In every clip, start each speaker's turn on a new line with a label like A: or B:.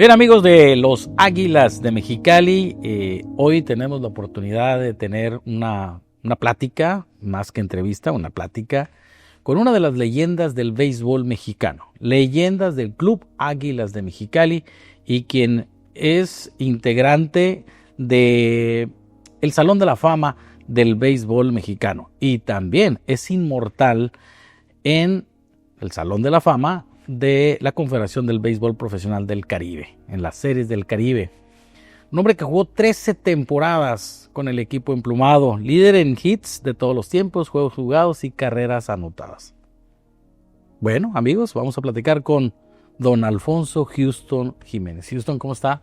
A: Bien, amigos de los Águilas de Mexicali, hoy tenemos la oportunidad de tener una plática, más que entrevista, una plática con una de las leyendas del béisbol mexicano, leyendas del Club Águilas de Mexicali y quien es integrante de el Salón de la Fama del béisbol mexicano y también es inmortal en el Salón de la Fama de la Confederación del Béisbol Profesional del Caribe, en las Series del Caribe. Un hombre que jugó 13 temporadas con el equipo emplumado, líder en hits de todos los tiempos, juegos jugados y carreras anotadas. Bueno, amigos, vamos a platicar con don Alfonso Houston Jiménez. Houston, ¿cómo está?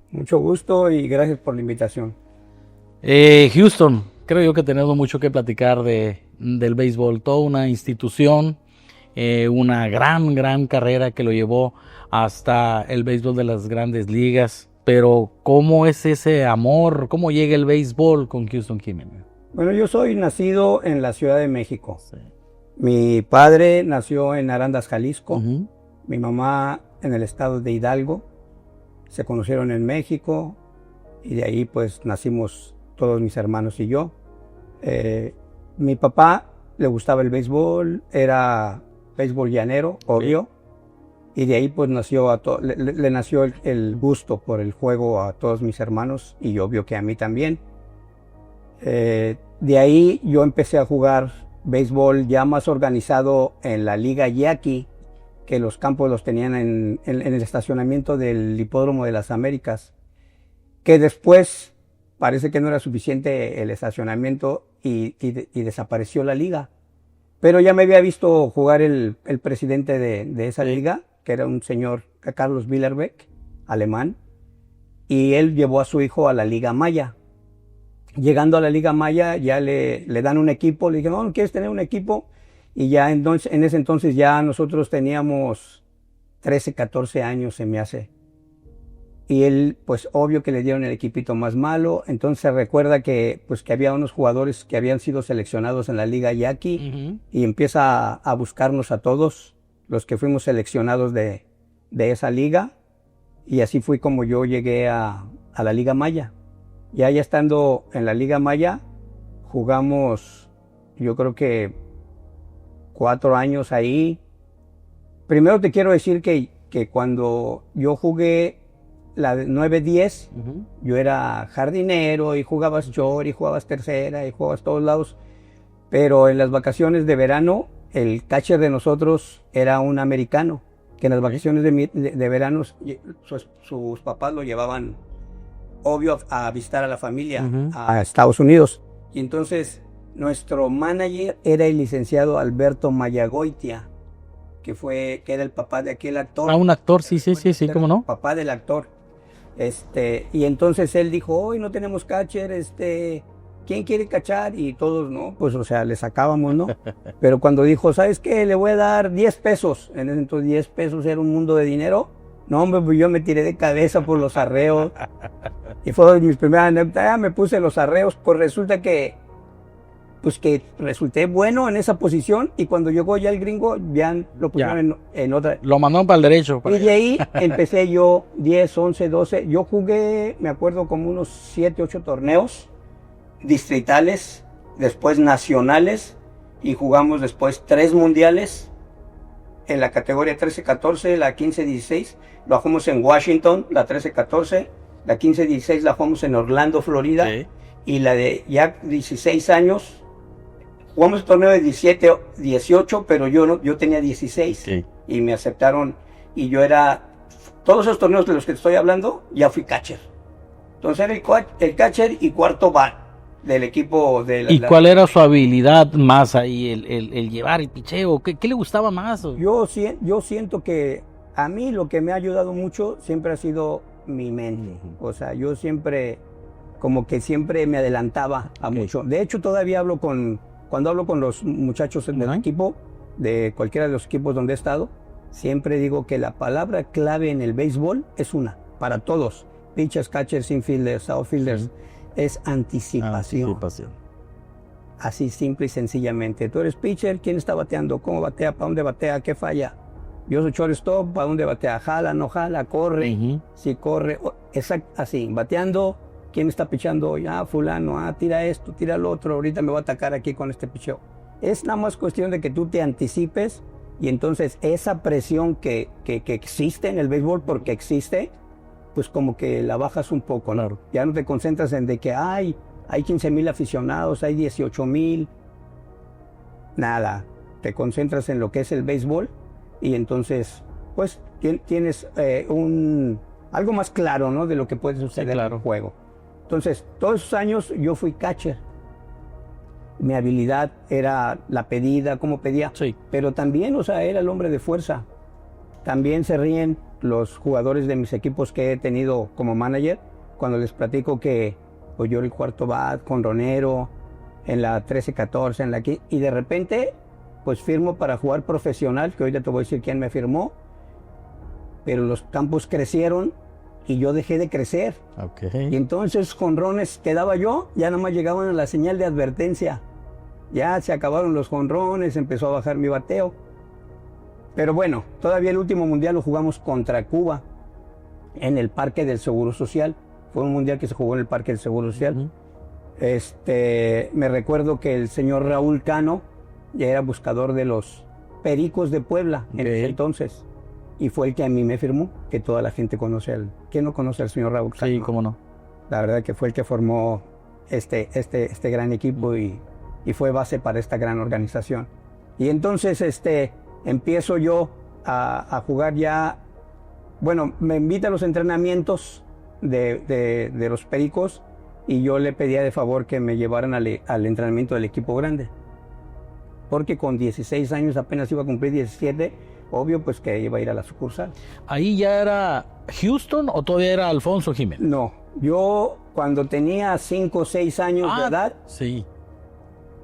B: Mucho gusto y gracias por la invitación.
A: Houston, creo yo que tenemos mucho que platicar del béisbol, toda una institución, una gran carrera que lo llevó hasta el béisbol de las grandes ligas. Pero ¿cómo es ese amor? ¿Cómo llega el béisbol con Houston Jiménez?
B: Bueno, yo soy nacido en la Ciudad de México.
A: Sí.
B: Mi padre nació en Arandas, Jalisco.
A: Uh-huh.
B: Mi mamá en el estado de Hidalgo. Se conocieron en México y de ahí pues nacimos todos mis hermanos y yo. Mi papá le gustaba el béisbol, era béisbol llanero, obvio. Y de ahí pues nació le nació el gusto por el juego a todos mis hermanos y obvio que a mí también. De ahí yo empecé a jugar béisbol ya más organizado en la Liga Yaqui, que los campos los tenían en el estacionamiento del Hipódromo de las Américas, que después parece que no era suficiente el estacionamiento y desapareció la liga. Pero ya me había visto jugar el presidente de esa liga, que era un señor, Carlos Billerbeck, alemán, y él llevó a su hijo a la Liga Maya. Llegando a la Liga Maya ya le dan un equipo, le dije, no, ¿quieres tener un equipo? Y ya entonces, en ese entonces ya nosotros teníamos 13, 14 años, se me hace. Y él, pues obvio que le dieron el equipito más malo. Entonces se recuerda que, pues, que había unos jugadores que habían sido seleccionados en la Liga Yaqui. Uh-huh. Y empieza a buscarnos a todos los que fuimos seleccionados de esa liga. Y así fue como yo llegué a la Liga Maya. Ya estando en la Liga Maya, jugamos, yo creo que 4 años ahí. Primero te quiero decir que cuando yo jugué la 9-10, uh-huh, yo era jardinero y jugabas short y jugabas tercera y jugabas todos lados. Pero en las vacaciones de verano, el catcher de nosotros era un americano, que en las vacaciones de verano sus papás lo llevaban, obvio, a visitar a la familia, uh-huh, a Estados Unidos. Y entonces nuestro manager era el licenciado Alberto Mayagoitia, que era el papá de aquel actor.
A: Ah, un actor, sí, cómo no.
B: Papá del actor. Y entonces él dijo, hoy no tenemos catcher, ¿quién quiere cachar? Y todos, no, pues, o sea, le sacábamos, ¿no? Pero cuando dijo, ¿sabes qué? Le voy a dar 10 pesos. En ese entonces 10 pesos era un mundo de dinero. No, hombre, pues yo me tiré de cabeza por los arreos. Y fue mis primeras anécdotas. Ya me puse los arreos, pues resulta que resulté bueno en esa posición. Y cuando llegó ya el gringo, ya lo pusieron en otra.
A: Lo mandaron para el derecho.
B: Y de ahí empecé yo 10, 11, 12. Yo jugué, me acuerdo, como unos 7, 8 torneos distritales, después nacionales, y jugamos después 3 mundiales en la categoría 13-14, la 15-16, la jugamos en Washington, la 13-14, la 15-16 la jugamos en Orlando, Florida, sí, y la de ya 16 años, jugamos el torneo de 17-18, pero yo tenía 16, sí, y me aceptaron, y yo todos esos torneos de los que te estoy hablando, ya fui catcher. Entonces era el catcher y cuarto bat del equipo de
A: ¿Y cuál era su habilidad más ahí? El llevar el picheo, ¿qué le gustaba más?
B: Yo siento que a mí lo que me ha ayudado mucho siempre ha sido mi mente. Uh-huh. O sea, yo siempre, como que siempre me adelantaba a mucho. De hecho, todavía cuando hablo con los muchachos del equipo, de cualquiera de los equipos donde he estado, siempre digo que la palabra clave en el béisbol es para todos. Pitchers, catchers, infielders, outfielders. Uh-huh. Es anticipación. Así simple y sencillamente. Tú eres pitcher, ¿quién está bateando? ¿Cómo batea? ¿Para dónde batea? ¿Qué falla? Yo soy shortstop, ¿para dónde batea? Jala, no jala, corre, si corre, así, bateando, ¿quién está pichando hoy? Fulano, tira esto, tira lo otro, ahorita me va a atacar aquí con este picheo. Es nada más cuestión de que tú te anticipes y entonces esa presión que existe en el béisbol, porque existe, pues como que la bajas un poco, ¿no? Ya no te concentras en de que hay 15,000 aficionados, hay 18,000, nada, te concentras en lo que es el béisbol y entonces pues tienes algo más claro, ¿no? De lo que puede suceder en el juego. Entonces, todos esos años yo fui catcher. Mi habilidad era la pedida, cómo pedía, pero también, o sea, era el hombre de fuerza. También se ríen los jugadores de mis equipos que he tenido como manager cuando les platico que pues yo era el cuarto bat, jonronero, en la 13-14, en la 15, y de repente pues firmo para jugar profesional, que ahorita te voy a decir quién me firmó, pero los campos crecieron y yo dejé de crecer. Y entonces jonrones que daba yo, ya nada más llegaban a la señal de advertencia. Ya se acabaron los jonrones, empezó a bajar mi bateo. Pero bueno, todavía el último mundial lo jugamos contra Cuba, en el Parque del Seguro Social. Fue un mundial que se jugó en el Parque del Seguro Social. Me recuerdo que el señor Raúl Cano ya era buscador de los Pericos de Puebla en ese entonces. Y fue el que a mí me firmó, que toda la gente conoce ¿quién no conoce al señor Raúl Cano?
A: Sí, cómo no.
B: La verdad que fue el que formó este gran equipo y fue base para esta gran organización. Y entonces empiezo yo a jugar ya, bueno, me invita a los entrenamientos de los Pericos y yo le pedía de favor que me llevaran al entrenamiento del equipo grande. Porque con 16 años apenas iba a cumplir 17, obvio pues que iba a ir a la sucursal.
A: ¿Ahí ya era Houston o todavía era Alfonso Jiménez?
B: No, yo cuando tenía 5 o 6 años de edad,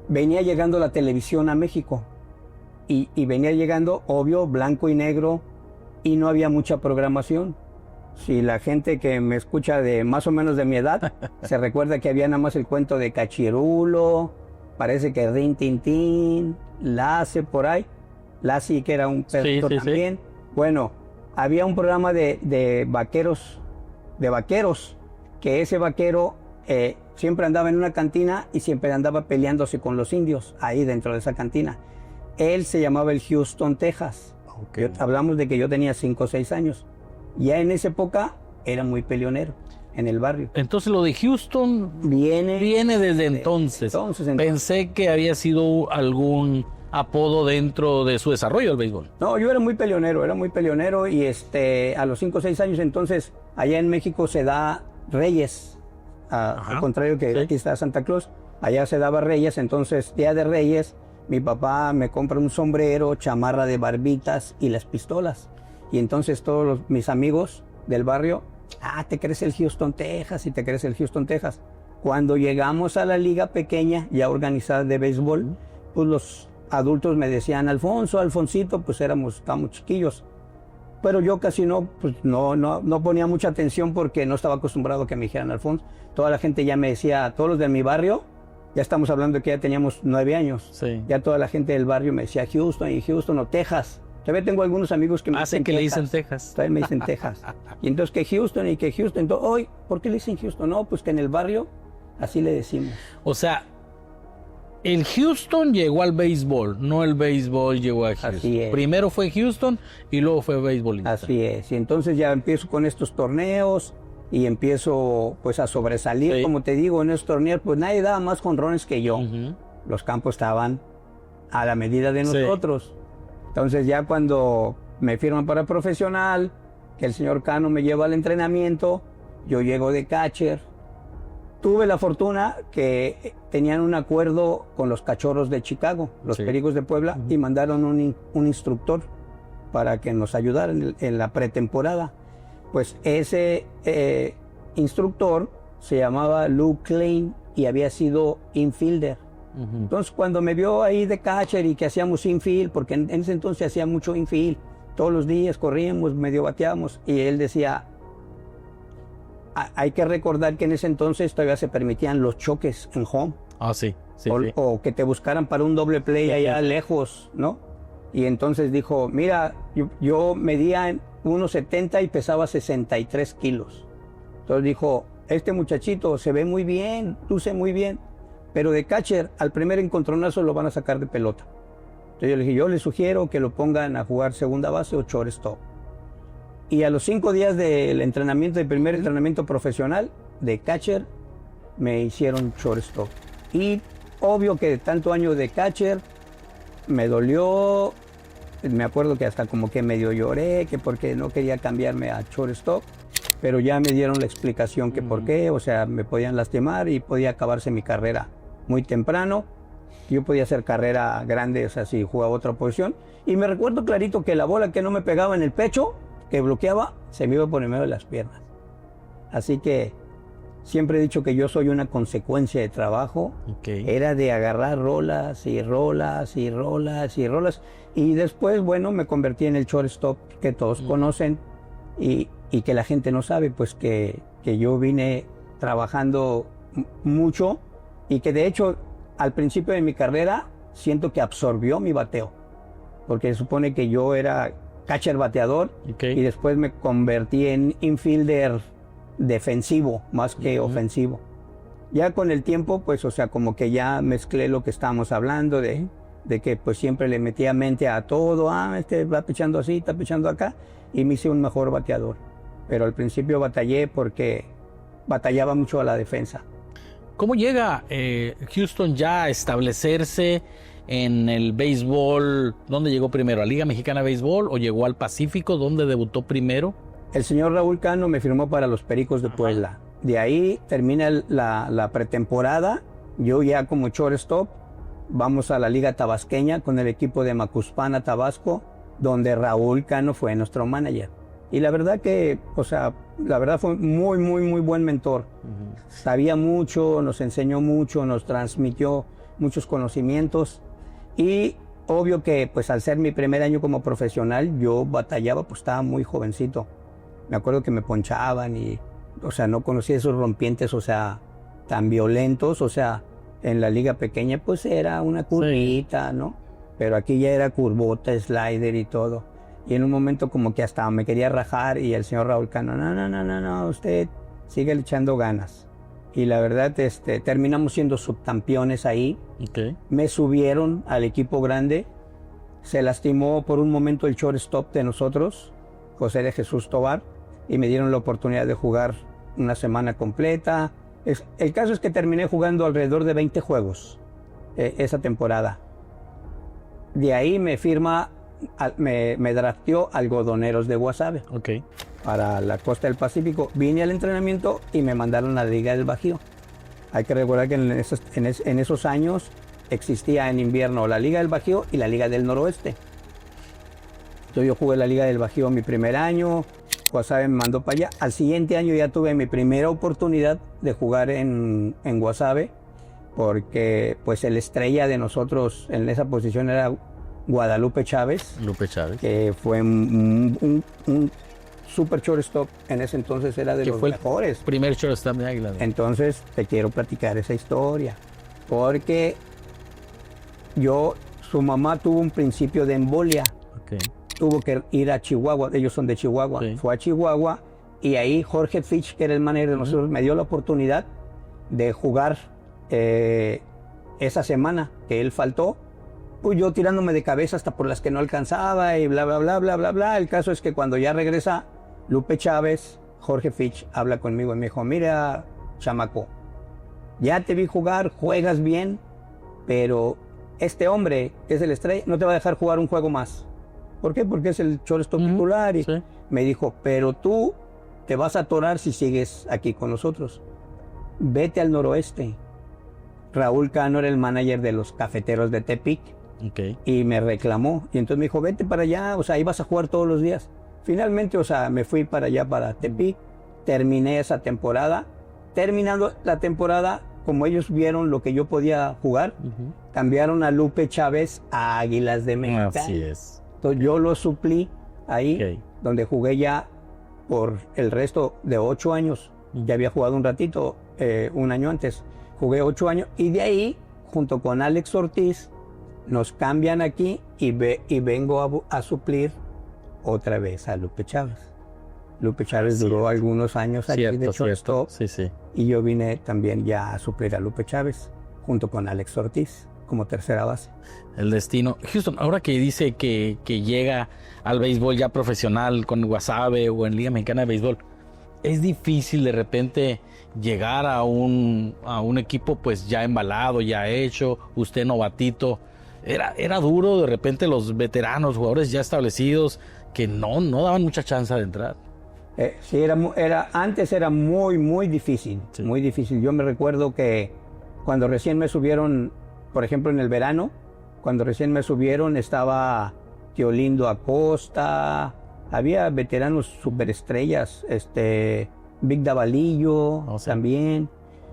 B: venía llegando la televisión a México. Y venía llegando, obvio, blanco y negro, y no había mucha programación. Si la gente que me escucha de más o menos de mi edad, se recuerda que había nada más el cuento de Cachirulo, parece que Rin Tin Tin, Lassie por ahí, Lassie que era un perrito también. Bueno, había un programa de vaqueros, que ese vaquero siempre andaba en una cantina y siempre andaba peleándose con los indios ahí dentro de esa cantina. Él se llamaba el Houston, Texas. Hablamos de que yo tenía 5 o 6 años. Ya en esa época era muy peleonero en el barrio.
A: Entonces lo de Houston viene desde entonces. Pensé que había sido algún apodo dentro de su desarrollo del béisbol.
B: No, yo era muy peleonero y a los 5 o 6 años entonces allá en México se da Reyes, al contrario que aquí está Santa Claus, allá se daba Reyes, entonces Día de Reyes mi papá me compra un sombrero, chamarra de barbitas y las pistolas. Y entonces todos mis amigos del barrio, te crees el Houston, Texas, y te crees el Houston, Texas. Cuando llegamos a la liga pequeña, ya organizada de béisbol, pues los adultos me decían, Alfonsito, pues estábamos chiquillos. Pero yo casi no ponía mucha atención porque no estaba acostumbrado a que me dijeran Alfonso. Toda la gente ya me decía, todos los de mi barrio, ya estamos hablando de que ya teníamos 9 años. Ya toda la gente del barrio me decía Houston o Texas. Todavía tengo algunos amigos que me dicen
A: que le dicen Texas.
B: Todavía me dicen Texas. Y entonces que Houston. Entonces, hoy, ¿por qué le dicen Houston? No, pues que en el barrio así le decimos.
A: O sea, el Houston llegó al béisbol, no el béisbol llegó a Houston.
B: Así es.
A: Primero fue Houston y luego fue béisbol.
B: Así es. Y entonces ya empiezo con estos torneos y empiezo pues a sobresalir. Como te digo, en estos torneos pues nadie daba más jonrones que yo. Los campos estaban a la medida de nosotros. Entonces ya cuando me firman para profesional, que el señor Cano me lleva al entrenamiento, yo llego de catcher. Tuve la fortuna que tenían un acuerdo con los Cachorros de Chicago, los Pericos de Puebla, y mandaron un instructor para que nos ayudara en la pretemporada. Pues ese instructor se llamaba Lou Klein y había sido infielder. Entonces cuando me vio ahí de catcher y que hacíamos infield, porque en ese entonces hacía mucho infield, todos los días corríamos, medio bateábamos, y él decía, hay que recordar que en ese entonces todavía se permitían los choques en home.
A: Sí.
B: O que te buscaran para un doble play allá lejos, ¿no? Y entonces dijo, mira, yo medía 1,70 y pesaba 63 kilos. Entonces dijo, este muchachito se ve muy bien, luce muy bien, pero de catcher al primer encontronazo lo van a sacar de pelota. Entonces yo le dije, yo le sugiero que lo pongan a jugar segunda base o shortstop. Y a los 5 días del entrenamiento, del primer entrenamiento profesional de catcher, me hicieron shortstop. Y obvio que de tanto año de catcher, me dolió, me acuerdo que hasta como que medio lloré, que porque no quería cambiarme a shortstop, pero ya me dieron la explicación que por qué, o sea, me podían lastimar y podía acabarse mi carrera muy temprano. Yo podía hacer carrera grande, o sea, si jugaba otra posición. Y me recuerdo clarito que la bola que no me pegaba en el pecho, que bloqueaba, se me iba por el medio de las piernas. Así que siempre he dicho que yo soy una consecuencia de trabajo. Era de agarrar rolas y rolas y rolas y rolas. Y después, bueno, me convertí en el shortstop que todos conocen y que la gente no sabe, pues que yo vine trabajando mucho y que de hecho al principio de mi carrera siento que absorbió mi bateo. Porque se supone que yo era catcher bateador y después me convertí en infielder defensivo más que ofensivo. Ya con el tiempo, pues, o sea, como que ya mezclé lo que estábamos hablando de que pues siempre le metía mente a todo, este va pichando así, está pichando acá, y me hice un mejor bateador. Pero al principio batallé porque batallaba mucho a la defensa.
A: ¿Cómo llega Houston ya a establecerse en el béisbol? ¿Dónde llegó primero? ¿A Liga Mexicana de Béisbol o llegó al Pacífico? ¿Dónde debutó primero?
B: El señor Raúl Cano me firmó para los Pericos de Puebla. De ahí termina la pretemporada. Yo ya como shortstop vamos a la Liga Tabasqueña con el equipo de Macuspana, Tabasco, donde Raúl Cano fue nuestro manager. Y la verdad que, o sea, la verdad fue muy, muy, muy buen mentor. Sabía mucho, nos enseñó mucho, nos transmitió muchos conocimientos. Y obvio que, pues al ser mi primer año como profesional, yo batallaba, pues estaba muy jovencito. Me acuerdo que me ponchaban y, o sea, no conocía esos rompientes, o sea, tan violentos. O sea, en la liga pequeña, pues era una curvita, ¿no? Pero aquí ya era curvota, slider y todo. Y en un momento como que hasta me quería rajar y el señor Raúl Cano, no, usted sigue echando ganas. Y la verdad, terminamos siendo subcampeones ahí. Me subieron al equipo grande. Se lastimó por un momento el shortstop de nosotros, José de Jesús Tobar, y me dieron la oportunidad de jugar una semana completa. El caso es que terminé jugando alrededor de 20 juegos esa temporada. De ahí me firma, me drafteó Algodoneros de Guasave para la costa del Pacífico. Vine al entrenamiento y me mandaron a la Liga del Bajío. Hay que recordar que en esos años existía en invierno la Liga del Bajío y la Liga del Noroeste. Entonces yo jugué la Liga del Bajío mi primer año, Guasave me mandó para allá. Al siguiente año ya tuve mi primera oportunidad de jugar en Guasave, porque pues el estrella de nosotros en esa posición era Guadalupe Chávez, que fue un super shortstop en ese entonces, era de los mejores.
A: Primer shortstop de Águila.
B: Entonces te quiero platicar esa historia, porque su mamá tuvo un principio de embolia. Tuvo que ir a Chihuahua, ellos son de Chihuahua. Fue a Chihuahua y ahí Jorge Fitch, que era el manager de nosotros, me dio la oportunidad de jugar esa semana que él faltó. Pues yo tirándome de cabeza hasta por las que no alcanzaba y bla, bla, bla, bla, bla, bla. El caso es que cuando ya regresa Lupe Chávez, Jorge Fitch habla conmigo y me dijo, mira, chamaco, ya te vi jugar, juegas bien, pero este hombre, que es el estrella, no te va a dejar jugar un juego más. ¿Por qué? Porque es el shortstop titular. Y me dijo, pero tú te vas a atorar si sigues aquí con nosotros. Vete al noroeste. Raúl Cano era el manager de los Cafeteros de Tepic. Y me reclamó. Y entonces me dijo, vete para allá, o sea, ahí vas a jugar todos los días. Finalmente, o sea, me fui para allá, para Tepic. Terminé esa temporada. Terminando la temporada, como ellos vieron lo que yo podía jugar, cambiaron a Lupe Chávez a Águilas de Mexicali.
A: Así es.
B: Entonces yo lo suplí ahí, donde jugué ya por el resto de 8 años. Ya había jugado un ratito, un año antes. Jugué 8 años y de ahí, junto con Alex Ortiz, nos cambian aquí y vengo a suplir otra vez a Lupe Chávez. Lupe Chávez duró algunos años aquí de shortstop,
A: sí.
B: Y yo vine también ya a suplir a Lupe Chávez, junto con Alex Ortiz, como tercera base.
A: El destino. Houston, ahora que dice que llega al béisbol ya profesional con Guasave o en Liga Mexicana de Béisbol, es difícil de repente llegar a un equipo pues ya embalado, ya hecho, usted novatito. Era duro de repente los veteranos, jugadores ya establecidos, que no daban mucha chance de entrar.
B: Sí, antes era muy difícil,
A: sí.
B: Muy difícil. Yo me recuerdo que cuando recién me subieron, por ejemplo en el verano, cuando recién me subieron estaba Teolindo Acosta, había veteranos superestrellas, Vic Davalillo también.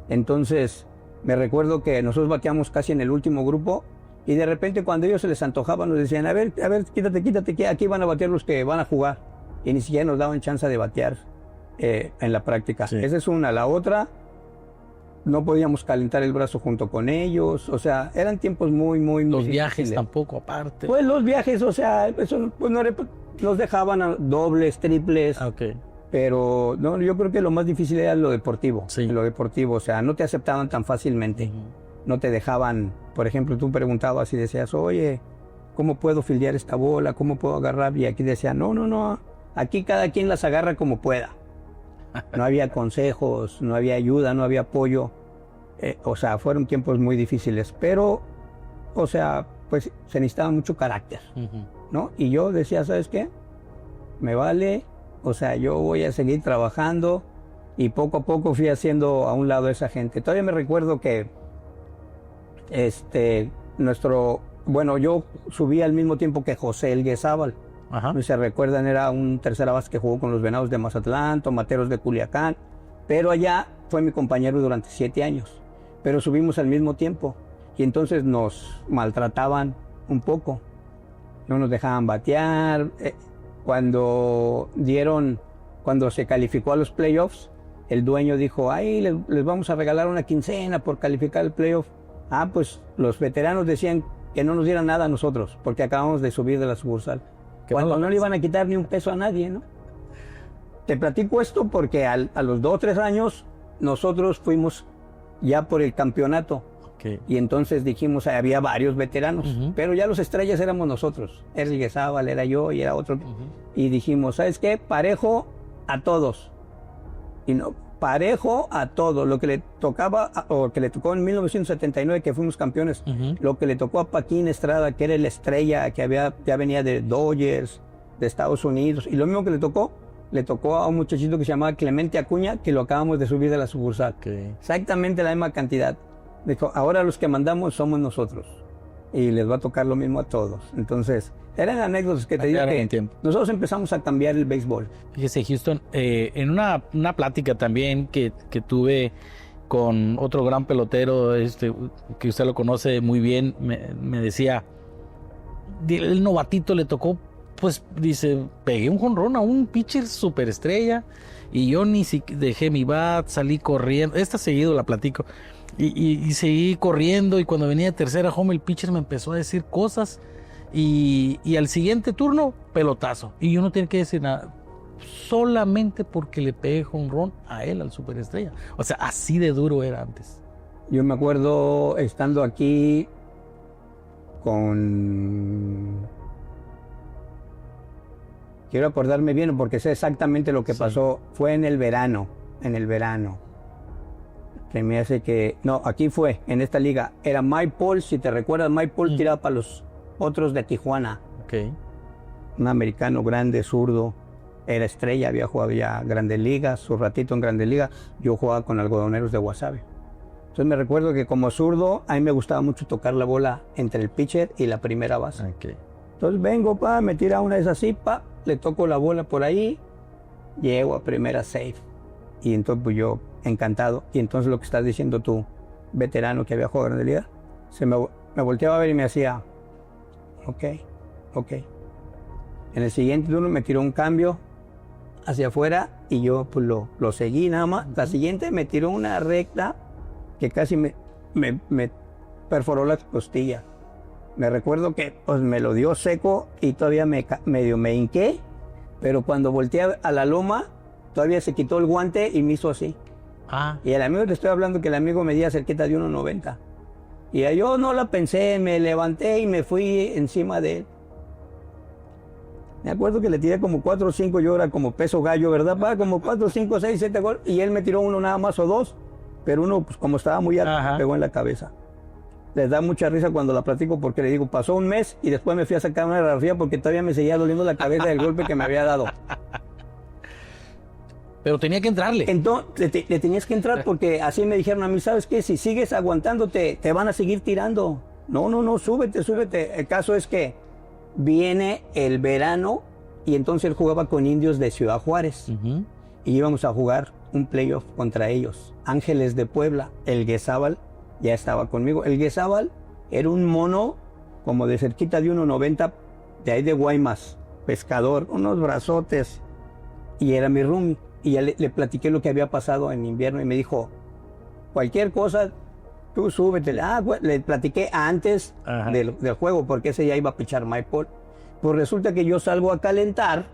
B: Entonces me recuerdo que nosotros bateamos casi en el último grupo y de repente cuando ellos se les antojaban nos decían, a ver, quítate, que aquí van a batear los que van a jugar. Y ni siquiera nos daban chance de batear en la práctica.
A: Sí.
B: Esa es una. La otra, no podíamos calentar el brazo junto con ellos. O sea, eran tiempos muy
A: los
B: difíciles.
A: Viajes tampoco aparte.
B: Pues los viajes, o sea, eso pues no los dejaban a dobles, triples.
A: Okay.
B: Pero no, yo creo que lo más difícil era lo deportivo.
A: Sí.
B: Lo deportivo, o sea, no te aceptaban tan fácilmente. No te dejaban, por ejemplo, tú preguntabas y decías, oye, ¿cómo puedo fildear esta bola? ¿Cómo puedo agarrar? Y aquí decían, no. Aquí cada quien las agarra como pueda. No había consejos, no había ayuda, no había apoyo. O sea, fueron tiempos muy difíciles. Pero, o sea, pues se necesitaba mucho carácter, ¿no? Y yo decía, ¿sabes qué? Me vale. O sea, yo voy a seguir trabajando. Y poco a poco fui haciendo a un lado a esa gente. Todavía me recuerdo que yo subí al mismo tiempo que José Elguezábal.
A: Ajá.
B: No sé si se recuerdan, era un tercera base que jugó con los Venados de Mazatlán, Tomateros de Culiacán, pero allá fue mi compañero durante 7 años, pero subimos al mismo tiempo y entonces nos maltrataban un poco, no nos dejaban batear. Cuando se calificó a los playoffs, el dueño dijo, les vamos a regalar una quincena por calificar el playoff. Pues los veteranos decían que no nos dieran nada a nosotros, porque acabamos de subir de la sucursal. Cuando no le iban a quitar ni un peso a nadie, ¿no? Te platico esto porque a los 2 o 3 años nosotros fuimos ya por el campeonato.
A: Okay.
B: Y entonces dijimos, había varios veteranos, pero ya los estrellas éramos nosotros. Era Elguezábal, era yo y era otro. Y dijimos, ¿sabes qué? Parejo a todos. Y no, parejo a todos. Lo que le tocaba, o que le tocó en 1979, que fuimos campeones, lo que le tocó a Paquín Estrada, que era la estrella, que ya venía de Dodgers, de Estados Unidos, y lo mismo que le tocó a un muchachito que se llamaba Clemente Acuña, que lo acabamos de subir de la sucursal.
A: Okay.
B: Exactamente la misma cantidad. Dijo, ahora los que mandamos somos nosotros. Y les va a tocar lo mismo a todos. Entonces, eran anécdotas que te digo que nosotros empezamos a cambiar el béisbol.
A: Fíjese, Houston, en una plática también que tuve con otro gran pelotero, que usted lo conoce muy bien, me decía, el novatito le tocó, pues dice, pegué un jonrón a un pitcher superestrella y yo ni siquiera dejé mi bat, salí corriendo. Esta seguido la platico. Y seguí corriendo y cuando venía de tercera home el pitcher me empezó a decir cosas y al siguiente turno, pelotazo. Y yo no tenía que decir nada, solamente porque le pegué jonrón a él, al superestrella. O sea, así de duro era antes.
B: Yo me acuerdo estando aquí Quiero acordarme bien porque sé exactamente lo que pasó. Fue en el verano. Se me hace que... No, aquí fue, en esta liga. Era Mike Paul, si te recuerdas, Mike Paul tiraba para los Potros de Tijuana.
A: Okay.
B: Un americano grande, zurdo. Era estrella, había jugado ya Grandes Ligas, su ratito en Grandes Ligas. Yo jugaba con Algodoneros de Guasave. Entonces me recuerdo que como zurdo, a mí me gustaba mucho tocar la bola entre el pitcher y la primera base.
A: Okay.
B: Entonces vengo, me tira una de esas así, le toco la bola por ahí, llego a primera safe. Y entonces pues yo, encantado. Y entonces lo que estás diciendo tú, veterano que había jugado en Grandes Ligas, me volteaba a ver y me hacía, ok. En el siguiente turno me tiró un cambio hacia afuera y yo pues lo seguí nada más. La siguiente me tiró una recta que casi me perforó la costilla. Me recuerdo que pues me lo dio seco y todavía medio me hinqué, pero cuando volteé a la loma, todavía se quitó el guante y me hizo así. Y el amigo, te estoy hablando que el amigo medía cerquita de 1.90. Y yo no la pensé, me levanté y me fui encima de él. Me acuerdo que le tiré como 4 o 5, yo era como peso gallo, ¿verdad? Como 4, 5, 6, 7 goles, y él me tiró uno nada más o 2, pero uno, pues como estaba muy alto, me pegó en la cabeza. Les da mucha risa cuando la platico porque le digo, pasó un mes y después me fui a sacar una radiografía porque todavía me seguía doliendo la cabeza del golpe que me había dado.
A: Pero tenía que entrarle.
B: Entonces, le tenías que entrar porque así me dijeron a mí, ¿sabes qué? Si sigues aguantándote, te van a seguir tirando. No, súbete. El caso es que viene el verano y entonces él jugaba con Indios de Ciudad Juárez. Y íbamos a jugar un playoff contra ellos. Ángeles de Puebla, el Guezábal ya estaba conmigo. El Guezábal era un mono como de cerquita de 1.90, de ahí de Guaymas, pescador, unos brazotes, y era mi roomie. Y ya le platiqué lo que había pasado en invierno y me dijo, cualquier cosa, tú súbete. Le platiqué antes del juego porque ese ya iba a pichar Mike Paul. Pues resulta que yo salgo a calentar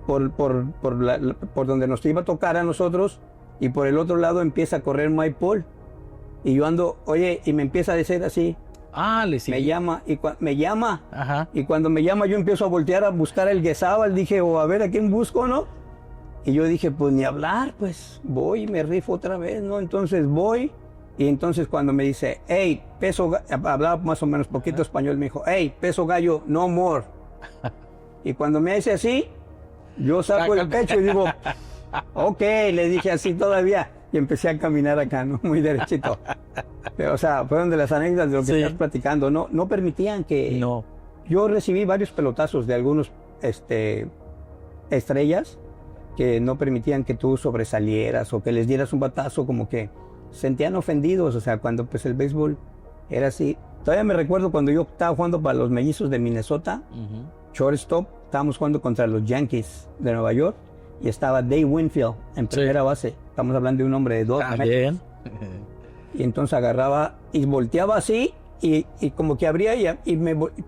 B: por donde nos iba a tocar a nosotros y por el otro lado empieza a correr Mike Paul. Y yo ando, oye, y me empieza a decir así. Me llama, y cuando me llama yo empiezo a voltear a buscar el Guezábal, dije, a ver a quién busco, ¿no? Y yo dije, pues ni hablar, pues voy y me rifo otra vez, ¿no? Entonces voy, y entonces cuando me dice, hey, hablaba más o menos poquito español, me dijo, hey, peso gallo, no more. Y cuando me dice así, yo saco el pecho y digo, ok, le dije así todavía, y empecé a caminar acá, ¿no? Muy derechito. Pero, o sea, fueron de las anécdotas de lo que estás platicando, no permitían que...
A: No.
B: Yo recibí varios pelotazos de algunos estrellas que no permitían que tú sobresalieras o que les dieras un batazo, como que sentían ofendidos, o sea, cuando pues el béisbol era así. Todavía me recuerdo cuando yo estaba jugando para los Mellizos de Minnesota, shortstop, estábamos jugando contra los Yankees de Nueva York y estaba Dave Winfield en primera base. Estamos hablando de un hombre de 2 metros. Y entonces agarraba y volteaba así y como que abría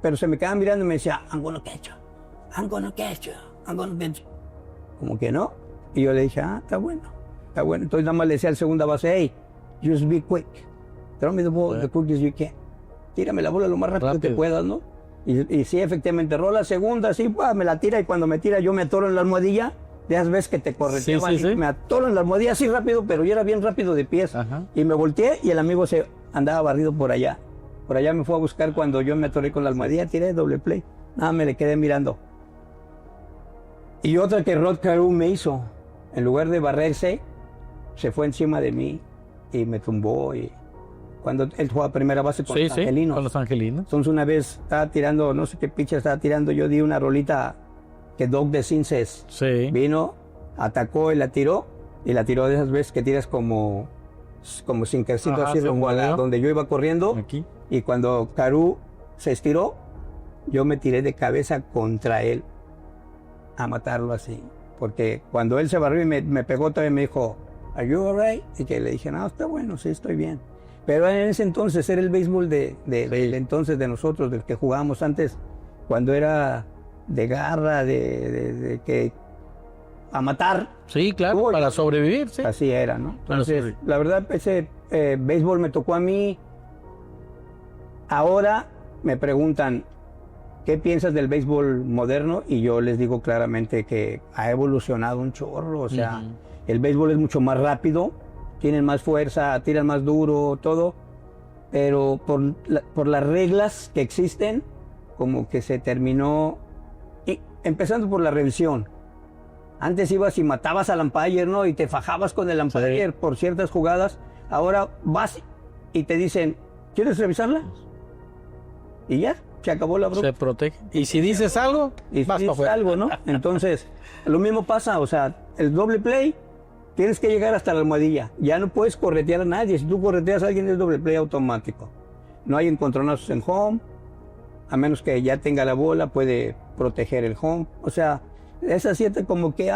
B: pero se me quedaba mirando y me decía, I'm gonna catch you, I'm gonna catch you, I'm gonna catch you. Como que no. Y yo le dije, está bueno. Entonces nada más le decía al segunda base, hey, just be quick. Throw me the ball the quick as you can. Tírame la bola lo más rápido que puedas, ¿no? Y sí, efectivamente, rola segunda, así, me la tira y cuando me tira yo me atoro en la almohadilla. De esas veces que te correteaban y me atoro en la almohadilla así rápido, pero yo era bien rápido de pies. Y me volteé y el amigo se andaba barrido por allá. Por allá me fue a buscar cuando yo me atoré con la almohadilla, tiré doble play. Nada, me le quedé mirando. Y otra que Rod Carew me hizo, en lugar de barrerse, se fue encima de mí y me tumbó. Y cuando él jugaba primera base con los Angelinos.
A: Con los Angelinos.
B: Entonces una vez estaba tirando, no sé qué pitcher estaba tirando, yo di una rolita que Doug DeCinces vino, atacó y la tiró de esas veces que tiras como sinkercito así donde yo iba corriendo. Aquí. Y cuando Carew se estiró, yo me tiré de cabeza contra él a matarlo así, porque cuando él se barrió y me pegó todavía me dijo, ¿Are you alright? Y que le dije, no, está bueno, sí, estoy bien. Pero en ese entonces era el béisbol del entonces de nosotros, del que jugábamos antes, cuando era de garra, de que a matar.
A: Sí, claro, para sobrevivir, sí.
B: Así era, ¿no? Entonces, la verdad, ese béisbol me tocó a mí. Ahora me preguntan, ¿qué piensas del béisbol moderno? Y yo les digo claramente que ha evolucionado un chorro, o sea, el béisbol es mucho más rápido, tienen más fuerza, tiran más duro, todo, pero por las reglas que existen, como que se terminó, empezando por la revisión. Antes ibas y matabas al umpire, ¿no? Y te fajabas con el umpire por ciertas jugadas. Ahora vas y te dicen, ¿quieres revisarla? Y ya, se acabó la broma.
A: Se protege. Y si dices algo,
B: y vas para afuera. Algo, ¿no? Entonces, lo mismo pasa, o sea, el doble play, tienes que llegar hasta la almohadilla. Ya no puedes corretear a nadie. Si tú correteas a alguien, es doble play automático. No hay encontronazos en home, a menos que ya tenga la bola, puede proteger el home. O sea, esa siete como que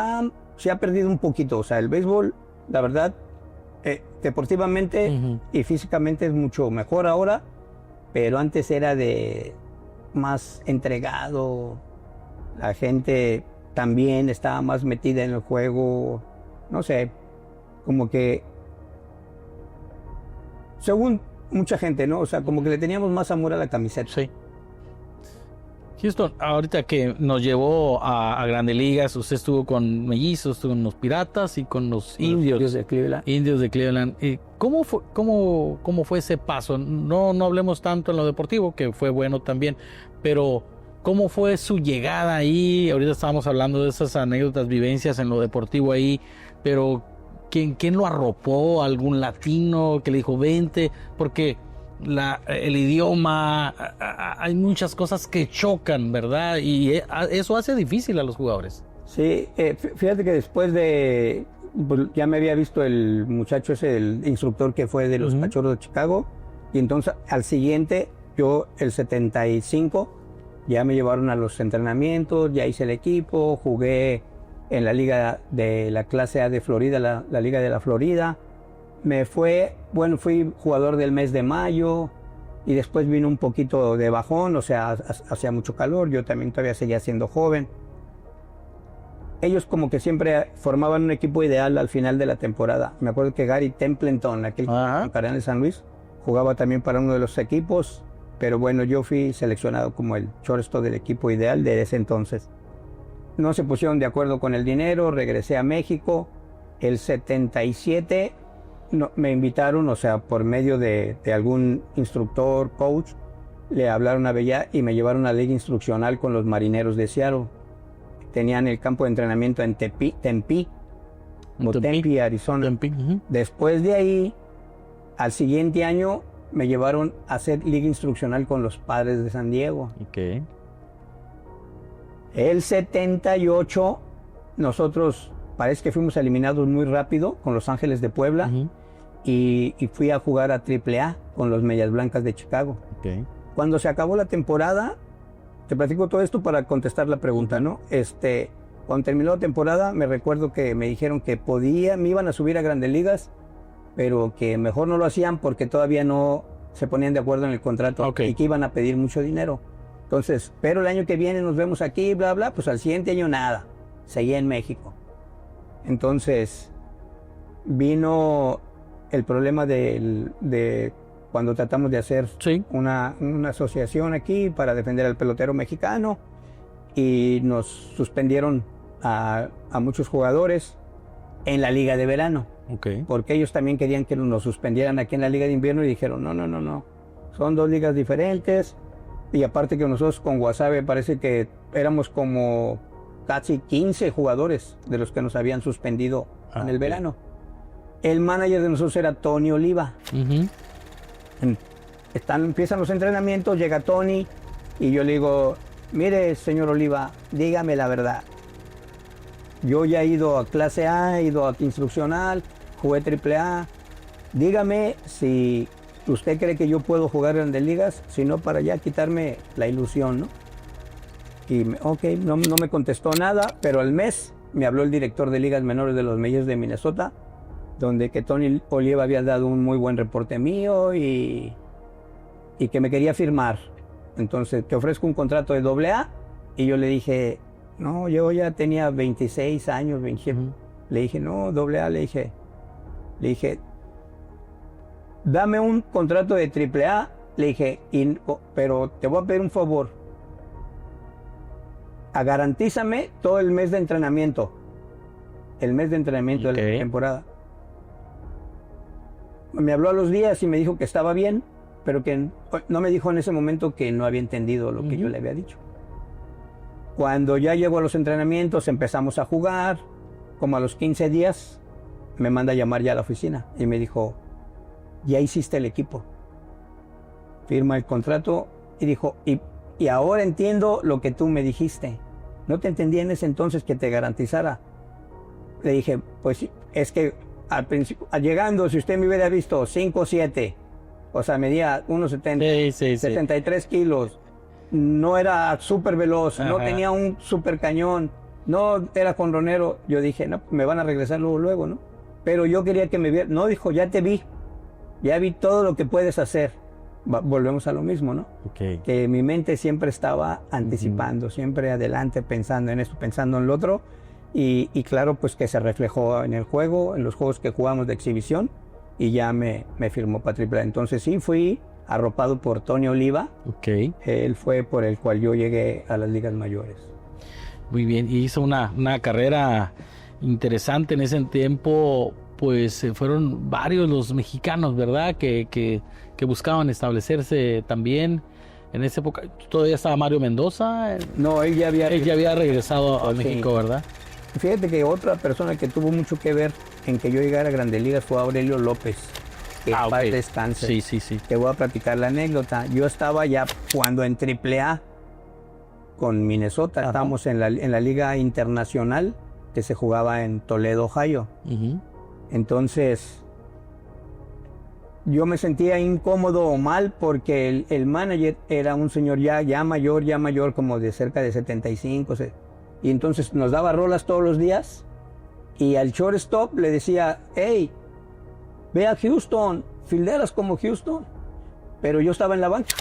B: se ha perdido un poquito. O sea, el béisbol, la verdad, deportivamente y físicamente es mucho mejor ahora, pero antes era de más entregado, la gente también estaba más metida en el juego, no sé, como que, según mucha gente, ¿no? O sea, como que le teníamos más amor a la camiseta.
A: Sí. Houston, ahorita que nos llevó a Grandes Ligas, usted estuvo con Mellizos, estuvo con los Piratas y con los Indios
B: de Cleveland.
A: Indios de Cleveland. ¿Cómo fue ese paso? No hablemos tanto en lo deportivo, que fue bueno también, pero ¿cómo fue su llegada ahí? Ahorita estábamos hablando de esas anécdotas, vivencias en lo deportivo ahí, pero ¿quién lo arropó? ¿Algún latino que le dijo vente? Porque el idioma, hay muchas cosas que chocan, ¿verdad? Y eso hace difícil a los jugadores.
B: Sí, fíjate que después de, pues, ya me había visto el muchacho ese, el instructor que fue de los Cachorros de Chicago, y entonces al siguiente, yo el 75, ya me llevaron a los entrenamientos, ya hice el equipo, jugué en la liga de la clase A de Florida, la liga de la Florida. Fui jugador del mes de mayo y después vino un poquito de bajón, o sea, hacía mucho calor, yo también todavía seguía siendo joven. Ellos como que siempre formaban un equipo ideal al final de la temporada. Me acuerdo que Gary Templeton, aquel Cardenal de San Luis, jugaba también para uno de los equipos, pero bueno, yo fui seleccionado como el shortstop del equipo ideal de ese entonces. No se pusieron de acuerdo con el dinero, regresé a México. El 77 me invitaron, o sea, por medio de algún instructor, coach, le hablaron a Bella y me llevaron a la liga instruccional con los Marineros de Seattle. Tenían el campo de entrenamiento en Tempe, Arizona. Después de ahí, al siguiente año, me llevaron a hacer liga instruccional con los Padres de San Diego.
A: Okay.
B: El 78, nosotros parece que fuimos eliminados muy rápido con Los Ángeles de Puebla y fui a jugar a AAA con los Medias Blancas de Chicago.
A: Okay.
B: Cuando se acabó la temporada, te platico todo esto para contestar la pregunta, ¿no? Cuando terminó la temporada, me recuerdo que me dijeron que me iban a subir a Grandes Ligas, pero que mejor no lo hacían porque todavía no se ponían de acuerdo en el contrato y que iban a pedir mucho dinero. Entonces, pero el año que viene nos vemos aquí, bla, bla, pues al siguiente año nada, seguía en México. Entonces, vino el problema de cuando tratamos de hacer una asociación aquí para defender al pelotero mexicano y nos suspendieron a muchos jugadores en la liga de verano. Porque ellos también querían que nos suspendieran aquí en la liga de invierno y dijeron, no, son dos ligas diferentes. Y aparte que nosotros con Guasave parece que éramos como casi 15 jugadores de los que nos habían suspendido en el verano. El manager de nosotros era Tony Oliva. Empiezan los entrenamientos, llega Tony y yo le digo, mire señor Oliva, dígame la verdad. Yo ya he ido a clase A, he ido a instruccional, jugué AAA. Dígame si usted cree que yo puedo jugar en Grandes Ligas, si no para ya quitarme la ilusión, ¿no? Y no me contestó nada, pero al mes me habló el director de ligas menores de los Mets de Minnesota, donde que Tony Oliva había dado un muy buen reporte mío y que me quería firmar. Entonces, te ofrezco un contrato de AA. Y yo le dije, no, yo ya tenía 26 años, 27. Le dije, no, AA, le dije, dame un contrato de AAA. Le dije, pero te voy a pedir un favor. Garantízame todo el mes de entrenamiento. El mes de entrenamiento de la temporada. Me habló a los días y me dijo que estaba bien, pero que no me dijo en ese momento que no había entendido lo que yo le había dicho. Cuando ya llegó a los entrenamientos, empezamos a jugar. Como a los 15 días, me manda a llamar ya a la oficina y me dijo, ya hiciste el equipo. Firma el contrato y dijo, y ahora entiendo lo que tú me dijiste. No te entendí en ese entonces que te garantizara. Le dije, pues es que al principio, llegando, si usted me hubiera visto 5'7", o sea, medía 1'70", 73 kilos, no era súper veloz, no tenía un súper cañón, no era jonronero, yo dije, no, me van a regresar luego, ¿no? Pero yo quería que me viera, no, dijo, ya te vi, ya vi todo lo que puedes hacer. volvemos a lo mismo, ¿no?
A: Ok.
B: Que mi mente siempre estaba anticipando, siempre adelante, pensando en esto, pensando en lo otro. Y claro, pues que se reflejó en el juego, en los juegos que jugamos de exhibición, y ya me firmó para AAA. Entonces sí, fui arropado por Tony Oliva.
A: Ok.
B: Él fue por el cual yo llegué a las ligas mayores.
A: Muy bien. Y hizo una carrera interesante en ese tiempo. Pues fueron varios los mexicanos, ¿verdad? Que buscaban establecerse también. En esa época todavía estaba Mario Mendoza.
B: No, él ya
A: había regresado a
B: sí.
A: México, ¿verdad?
B: Fíjate que otra persona que tuvo mucho que ver en que yo llegara a Grandes Ligas fue Aurelio López. Que en paz descanse.
A: Sí.
B: Te voy a platicar la anécdota. Yo estaba ya jugando en AAA con Minnesota.
A: Ajá.
B: Estábamos en la liga internacional que se jugaba en Toledo, Ohio.
A: Uh-huh.
B: Entonces, yo me sentía incómodo o mal porque el manager era un señor ya mayor, como de cerca de 75. Y entonces nos daba rolas todos los días. Y al shortstop le decía, hey, ve a Houston, filderas como Houston. Pero yo estaba en la banca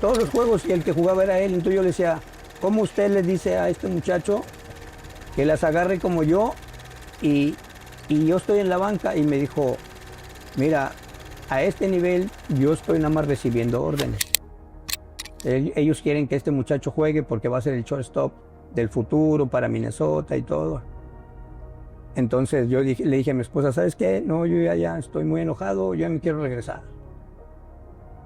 B: todos los juegos y el que jugaba era él. Entonces yo le decía, ¿cómo usted le dice a este muchacho que las agarre como yo? Y yo estoy en la banca. Y me dijo, mira, a este nivel yo estoy nada más recibiendo órdenes. Ellos quieren que este muchacho juegue porque va a ser el shortstop del futuro para Minnesota y todo. Entonces yo le dije a mi esposa, ¿sabes qué? No, yo ya estoy muy enojado, yo ya me quiero regresar.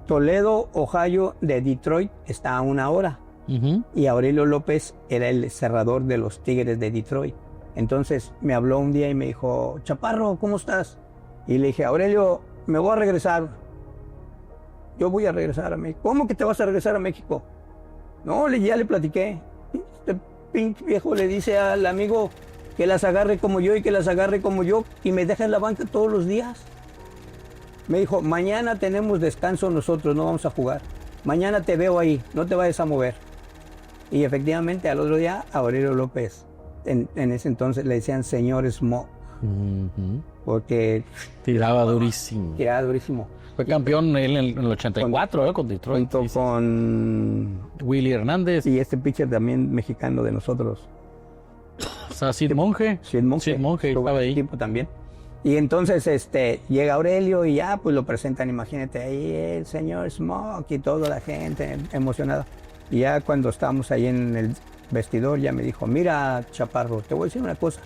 B: Toledo, Ohio, de Detroit está a 1 hora.
A: Uh-huh.
B: Y Aurelio López era el cerrador de los Tigres de Detroit. Entonces me habló un día y me dijo, Chaparro, ¿cómo estás? Y le dije, Aurelio, me voy a regresar. Yo voy a regresar a México. ¿Cómo que te vas a regresar a México? No, ya le platiqué. Este pinche viejo le dice al amigo que las agarre como yo y que las agarre como yo y me deja en la banca todos los días. Me dijo, mañana tenemos descanso nosotros, no vamos a jugar. Mañana te veo ahí, no te vayas a mover. Y efectivamente al otro día Aurelio López, en ese entonces le decían señor Smoke,
A: Uh-huh.
B: porque
A: Tiraba durísimo.
B: tiraba durísimo.
A: Fue campeón él en el 84, con Detroit.
B: Junto
A: Sí.
B: con
A: Willy Hernández.
B: y este pitcher también mexicano de nosotros,
A: O sea, Sid Monge.
B: Sid Monge,
A: Estaba ahí.
B: equipo también. Y entonces llega Aurelio y ya pues lo presentan, imagínate, ahí el señor Smoke y toda la gente emocionada. Y ya cuando estábamos ahí en el vestidor ya me dijo, mira Chaparro, te voy a decir una cosa,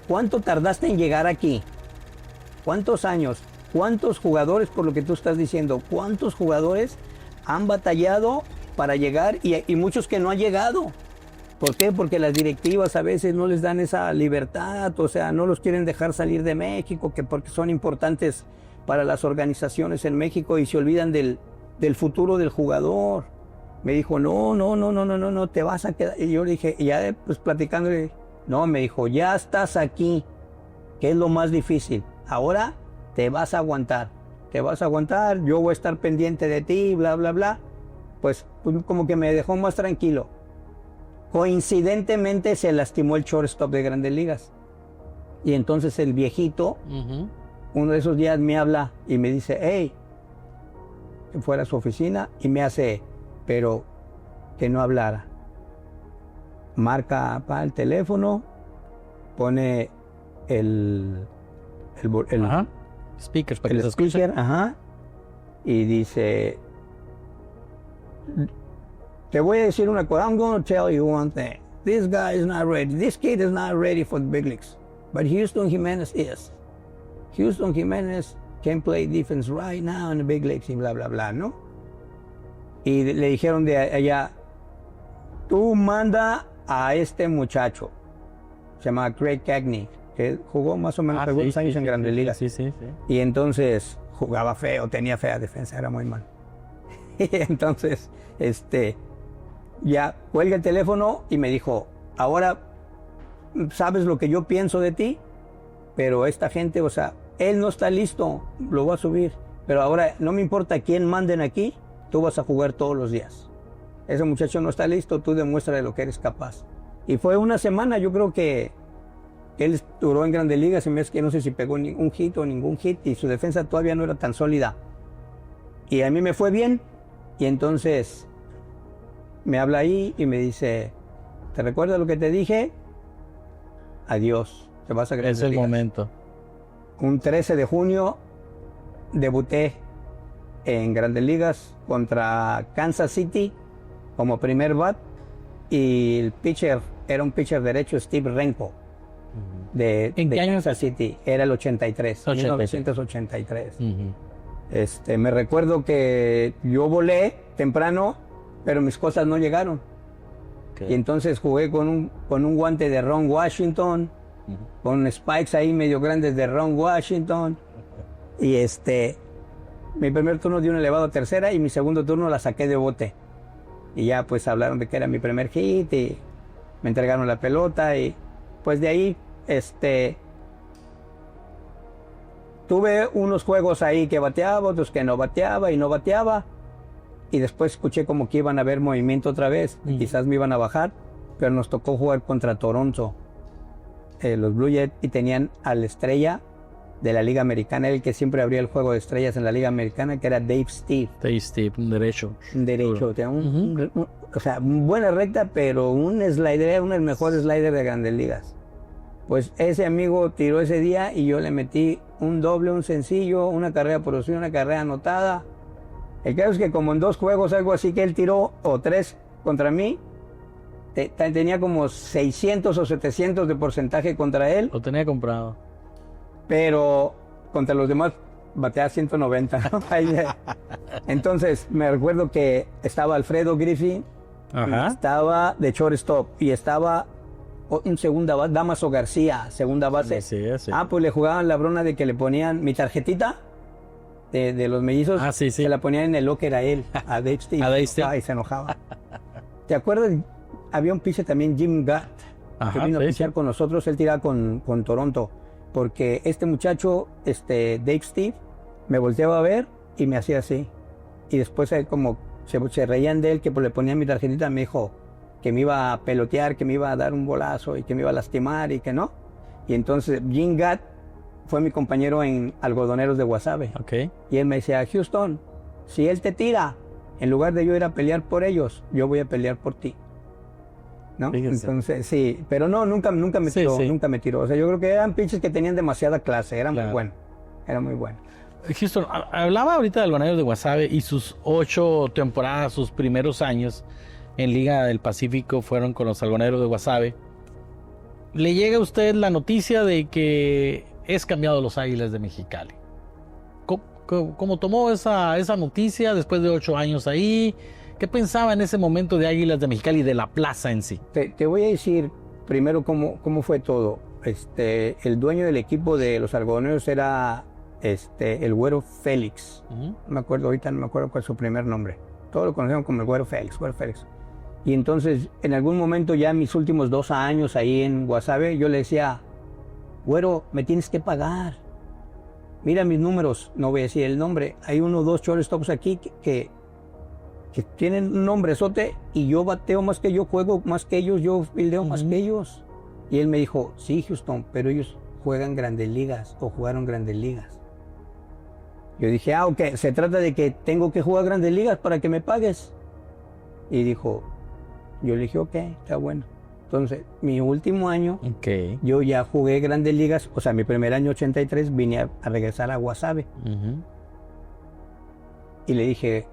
B: ¿cuánto tardaste en llegar aquí? ¿Cuántos años? ¿Cuántos jugadores, por lo que tú estás diciendo, cuántos jugadores han batallado para llegar y muchos que no han llegado? ¿Por qué? Porque las directivas a veces no les dan esa libertad, o sea, no los quieren dejar salir de México, que porque son importantes para las organizaciones en México y se olvidan del futuro del jugador. Me dijo, no, te vas a quedar. Y yo le dije, y ya pues platicándole, no, me dijo, ya estás aquí, que es lo más difícil. Ahora te vas a aguantar, yo voy a estar pendiente de ti, bla, bla, bla. Pues como que me dejó más tranquilo. Coincidentemente se lastimó el shortstop de Grandes Ligas. Y entonces el viejito,
A: Uh-huh.
B: uno de esos días me habla y me dice, hey, que fuera a su oficina y me hace, pero que no hablara. Marca para el teléfono, pone el
A: Ajá. Speakers para que se escuche.
B: speaker, ajá, y dice, te voy a decir una cosa, I'm going to tell you one thing. This guy is not ready. This kid is not ready for the big leagues. But Houston Jimenez is. Houston Jimenez can play defense right now in the big leagues y bla, bla, bla, ¿no? Y le dijeron de allá, tú manda a este muchacho, se llama Craig Cagney, que jugó más o menos algunos años en Grandes Ligas.
A: Sí.
B: Y entonces jugaba feo, tenía fea defensa, era muy mal. Y entonces, ya cuelga el teléfono y me dijo, ahora sabes lo que yo pienso de ti, pero esta gente, o sea, él no está listo, lo va a subir, pero ahora no me importa quién manden aquí, tú vas a jugar todos los días. Ese muchacho no está listo, tú demuéstrale lo que eres capaz. Y fue una semana, yo creo que él duró en Grandes Ligas, y me es que no sé si pegó un hit o ningún hit, y su defensa todavía no era tan sólida. Y a mí me fue bien. Y entonces me habla ahí y me dice, ¿te recuerdas lo que te dije? Adiós, te vas a Grandes
A: Es el
B: Ligas.
A: momento.
B: Un 13 de junio debuté en Grandes Ligas contra Kansas City como primer bat, y el pitcher era un pitcher derecho, Steve Renko, de
A: ¿En qué año?
B: Kansas City. Era el 83, 1983. Me recuerdo que yo volé temprano, pero mis cosas no llegaron.
A: Okay.
B: Y entonces jugué con un guante de Ron Washington, con spikes ahí medio grandes de Ron Washington. Y mi primer turno dio un elevado a tercera y mi segundo turno la saqué de bote. Y ya pues hablaron de que era mi primer hit y me entregaron la pelota, y pues de ahí tuve unos juegos ahí que bateaba, otros que no bateaba y no bateaba. Y después escuché como que iban a haber movimiento otra vez, y quizás me iban a bajar, pero nos tocó jugar contra Toronto, los Blue Jays, y tenían al estrella de la Liga Americana, el que siempre abría el juego de estrellas en la Liga Americana, que era Dave Steve.
A: Dave Steve, un derecho.
B: Un derecho, o sea, buena recta, pero un slider, era uno de los mejores sliders de Grandes Ligas. Pues ese amigo tiró ese día y yo le metí un doble, un sencillo, una carrera por opción, una carrera anotada. El caso es que como en 2 juegos, algo así que él tiró, o 3 contra mí, tenía como 600 o 700 de porcentaje contra él.
A: Lo tenía comprado.
B: Pero contra los demás bateaba 190. ¿No? Entonces me recuerdo que estaba Alfredo Griffin, estaba de shortstop, y estaba en segunda base, Damaso García, segunda base.
A: Sí.
B: Pues le jugaban la broma de que le ponían mi tarjetita de los mellizos, se la ponían en el locker a él, a Dave Steve.
A: A Dave Steve.
B: Y se enojaba. ¿Te acuerdas? Había un pitcher también, Jim Gatt, que vino a pitchar con nosotros. Él tiraba con Toronto, porque este muchacho, Dave Steve, me volteaba a ver y me hacía así. Y después él como se reían de él, que le ponían mi tarjetita, me dijo que me iba a pelotear, que me iba a dar un bolazo y que me iba a lastimar y que no. Y entonces Jim Gatt fue mi compañero en Algodoneros de Guasave. Y él me decía, Houston, si él te tira, en lugar de yo ir a pelear por ellos, yo voy a pelear por ti. ¿No? Fíjense. Entonces, sí, pero no, nunca me tiró, nunca me tiró. O sea, yo creo que eran pitches que tenían demasiada clase, eran muy buenos. Era muy bueno.
A: Houston, hablaba ahorita de Algodoneros de Guasave y sus 8 temporadas, sus primeros años en Liga del Pacífico fueron con los Algodoneros de Guasave. Le llega a usted la noticia de que es cambiado a los Águilas de Mexicali. ¿Cómo tomó esa noticia después de 8 años ahí? ¿Qué pensaba en ese momento de Águilas de Mexicali y de la plaza en sí?
B: Te voy a decir primero cómo fue todo. El dueño del equipo de los Algodoneros era el Güero Félix. No me acuerdo ahorita, no me acuerdo cuál es su primer nombre. Todos lo conocemos como el Güero Félix. Y entonces, en algún momento, ya mis últimos 2 años ahí en Guasave, yo le decía, Güero, me tienes que pagar. Mira mis números, no voy a decir el nombre. Hay 1 o 2 shortstops aquí que tienen un nombrezote, y yo bateo más que ellos, juego más que ellos, yo fildeo más que ellos. Y él me dijo, sí, Houston, pero ellos juegan Grandes Ligas o jugaron Grandes Ligas. Yo dije, ok, se trata de que tengo que jugar Grandes Ligas para que me pagues. Y dijo, yo le dije, ok, está bueno. Entonces, mi último año, yo ya jugué Grandes Ligas, o sea, mi primer año 83, vine a regresar a Guasave. Y le dije,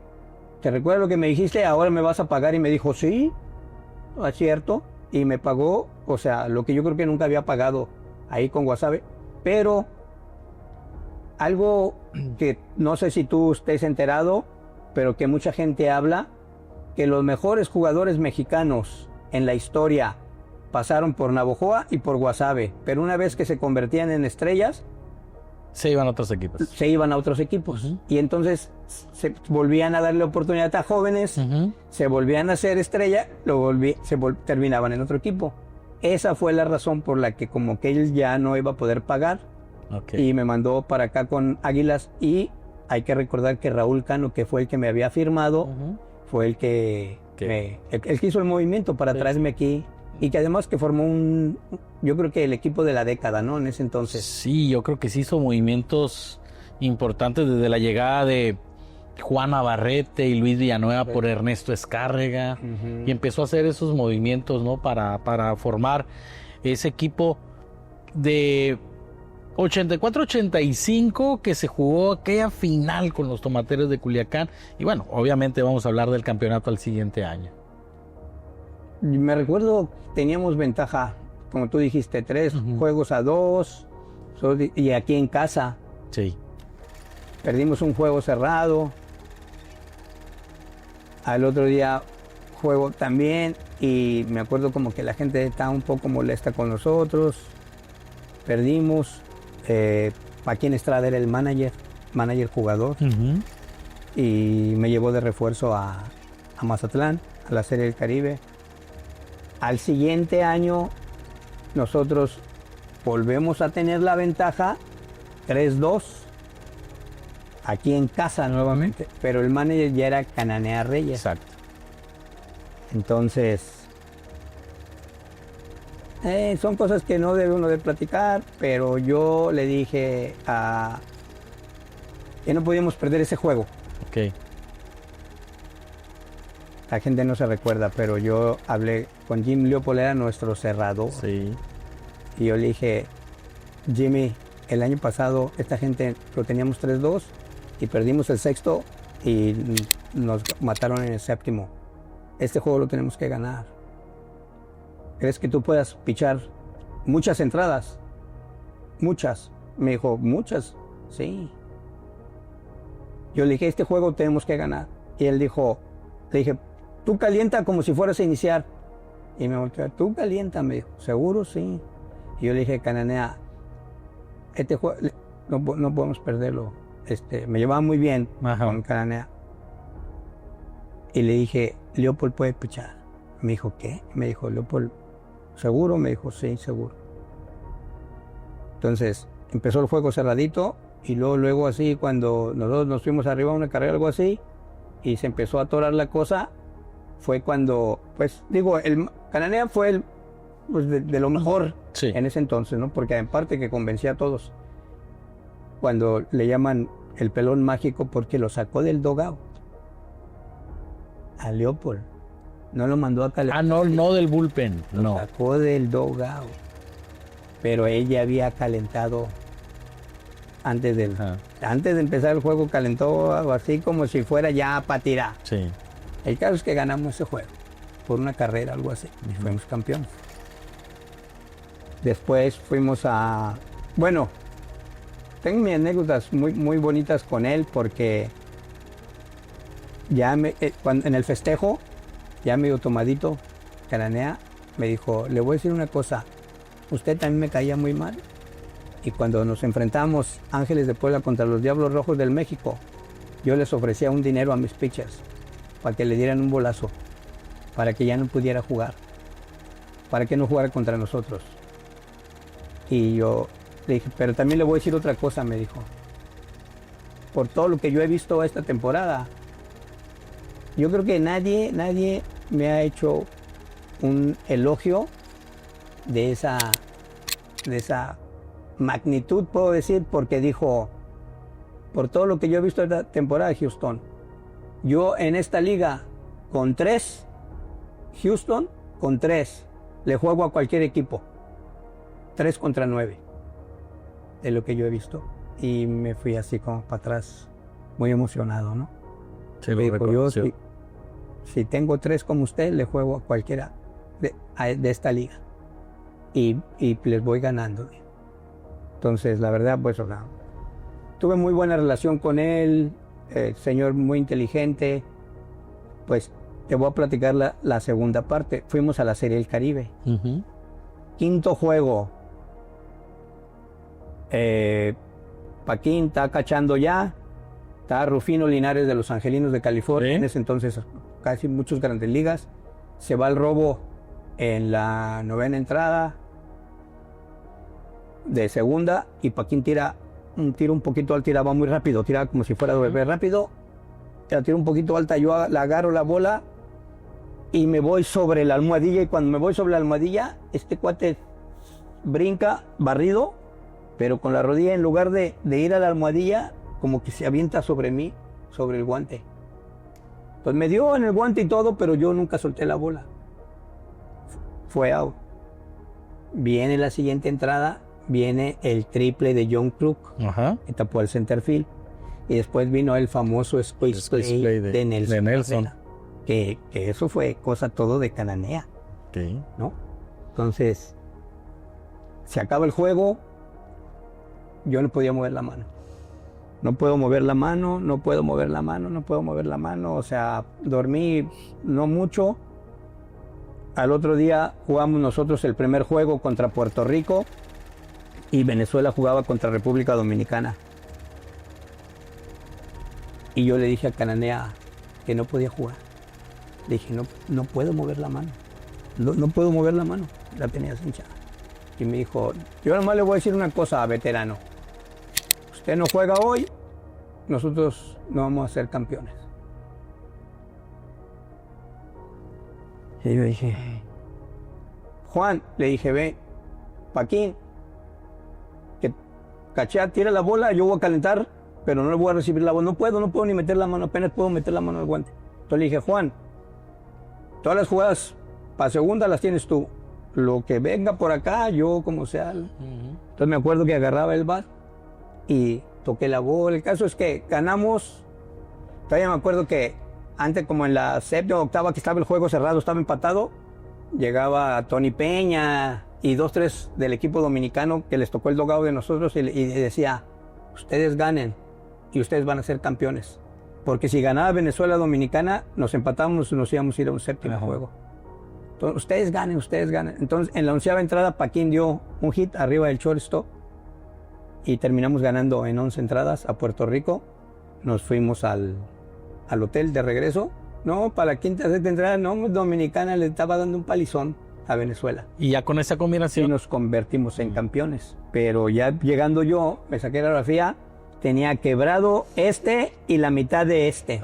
B: ¿te recuerdas lo que me dijiste? Ahora me vas a pagar. Y me dijo, sí, es cierto. Y me pagó, o sea, lo que yo creo que nunca había pagado ahí con Guasave. Pero algo que no sé si tú estés enterado, pero que mucha gente habla, que los mejores jugadores mexicanos en la historia pasaron por Navojoa y por Guasave, pero una vez que se convertían en estrellas,
A: se iban a otros equipos.
B: Se iban a otros equipos. Y entonces se volvían a darle oportunidad a jóvenes, se volvían a ser estrella, terminaban en otro equipo. Esa fue la razón por la que como que él ya no iba a poder pagar. Y me mandó para acá con Águilas. Y hay que recordar que Raúl Cano, que fue el que me había firmado, fue el que hizo el movimiento para traerme aquí. Y que además que formó yo creo que el equipo de la década, ¿no? En ese entonces.
A: Sí, yo creo que sí hizo movimientos importantes desde la llegada de Juan Navarrete y Luis Villanueva por Ernesto Escárrega, y empezó a hacer esos movimientos, ¿no? Para formar ese equipo de 84-85 que se jugó aquella final con los Tomateros de Culiacán. Y bueno, obviamente vamos a hablar del campeonato al siguiente año.
B: Me recuerdo, teníamos ventaja, como tú dijiste, 3 juegos a 2, y aquí en casa.
A: Sí.
B: Perdimos un juego cerrado. Al otro día juego también, y me acuerdo como que la gente estaba un poco molesta con nosotros. Perdimos. Paquín Estrada era el manager jugador, y me llevó de refuerzo a Mazatlán, a la Serie del Caribe. Al siguiente año nosotros volvemos a tener la ventaja 3-2 aquí en casa nuevamente, pero el manager ya era Cananea Reyes.
A: Exacto.
B: Entonces son cosas que no debe uno de platicar, pero yo le dije que no podíamos perder ese juego.
A: Ok.
B: La gente no se recuerda, pero yo hablé con Jim Leopold, era nuestro cerrador.
A: Sí.
B: Y yo le dije, Jimmy, el año pasado esta gente lo teníamos 3-2 y perdimos el sexto y nos mataron en el séptimo. Este juego lo tenemos que ganar. ¿Crees que tú puedas pichar muchas entradas? Muchas. Me dijo, ¿muchas? Sí. Yo le dije, este juego tenemos que ganar. Y él dijo, le dije, tú calienta como si fueras a iniciar. Y me volteó, tú calienta, me dijo, ¿seguro? Sí. Y yo le dije, Cananea, este juego no podemos perderlo. Me llevaba muy bien con Cananea. Y le dije, Leopold puede pichar. Me dijo, ¿qué? Me dijo, Leopold, ¿seguro? Me dijo, sí, seguro. Entonces, empezó el juego cerradito, y luego así, cuando nosotros nos fuimos arriba a una carrera, algo así, y se empezó a atorar la cosa, fue cuando, pues, digo, el Cananea fue pues, de lo mejor en ese entonces, ¿no? Porque en parte que convencía a todos. Cuando le llaman el pelón mágico, porque lo sacó del dugout a Leopold. No lo mandó a calentar.
A: No del bullpen.
B: Lo sacó del dugout. Pero ella había calentado antes de empezar el juego, calentó algo así como si fuera ya para tirar.
A: Sí.
B: El caso es que ganamos ese juego por una carrera, algo así, y fuimos campeones. Después fuimos bueno, tengo mis anécdotas muy, muy bonitas con él, porque ya en el festejo, ya medio tomadito, Cananea me dijo, le voy a decir una cosa, usted también me caía muy mal, y cuando nos enfrentamos Ángeles de Puebla contra los Diablos Rojos del México, yo les ofrecía un dinero a mis pitchers para que le dieran un bolazo, para que ya no pudiera jugar, para que no jugara contra nosotros. Y yo le dije, pero también le voy a decir otra cosa, me dijo. Por todo lo que yo he visto esta temporada, yo creo que nadie me ha hecho un elogio de esa magnitud, puedo decir, porque dijo, por todo lo que yo he visto esta temporada, Houston, yo en esta liga con 3, Houston con 3, le juego a cualquier equipo, 3 contra 9, de lo que yo he visto. Y me fui así como para atrás, muy emocionado, ¿no?
A: Sí,
B: me dijo, yo si tengo 3 como usted, le juego a cualquiera de esta liga. Y les voy ganando. Entonces, la verdad, pues, tuve muy buena relación con él, señor muy inteligente. Pues, te voy a platicar la segunda parte. Fuimos a la Serie del Caribe. Quinto juego. Paquín está cachando ya. Está Rufino Linares de los Angelinos de California. En ese entonces, casi muchos grandes ligas. Se va el robo en la 9ª entrada de segunda, y Paquín tira un tiro un poquito alto, tiraba muy rápido, tiraba como si fuera de bebé rápido, la tiro un poquito alta, yo la agarro la bola y me voy sobre la almohadilla, y cuando me voy sobre la almohadilla, este cuate brinca barrido, pero con la rodilla, en lugar de ir a la almohadilla, como que se avienta sobre mí, sobre el guante. Pues me dio en el guante y todo, pero yo nunca solté la bola. Fue out. Viene la siguiente entrada, viene el triple de John Kruk, que tapó el center field. Y después vino el famoso squeeze play de Nelson. Que eso fue cosa todo de Cananea.
A: Okay.
B: ¿No? Entonces, se acaba el juego, yo no podía mover la mano. No puedo mover la mano, no puedo mover la mano, no puedo mover la mano. O sea, dormí no mucho. Al otro día jugamos nosotros el primer juego contra Puerto Rico y Venezuela jugaba contra República Dominicana. Y yo le dije a Cananea que no podía jugar. Le dije, no puedo mover la mano. No puedo mover la mano. La tenía hinchada. Y me dijo, yo nomás le voy a decir una cosa, veterano. Usted no juega hoy, nosotros no vamos a ser campeones. Y yo dije, Juan, le dije, ve, Paquín, que Cachea tira la bola, yo voy a calentar, pero no le voy a recibir la bola. No puedo ni meter la mano, apenas puedo meter la mano al guante. Entonces le dije, Juan, todas las jugadas para segunda las tienes tú. Lo que venga por acá, yo como sea. Entonces me acuerdo que agarraba el bat y toqué la bola. El caso es que ganamos. Todavía me acuerdo que antes, como en la séptima o octava, que estaba el juego cerrado, estaba empatado, llegaba Tony Peña y 2, 3 del equipo dominicano que les tocó el dogado de nosotros y decía, ustedes ganen y ustedes van a ser campeones. Porque si ganaba Venezuela Dominicana, nos empatábamos y nos íbamos a ir a un séptimo juego. Entonces, ustedes ganen. Entonces, en la 11ª entrada, Paquín dio un hit arriba del shortstop y terminamos ganando en 11 entradas a Puerto Rico. Nos fuimos al hotel de regreso. No, para la quinta, sexta entrada, no, Dominicana le estaba dando un palizón a Venezuela.
A: Y ya con esa combinación.
B: Y nos convertimos en campeones. Pero ya llegando yo, me saqué la grafía, tenía quebrado este y la mitad de este.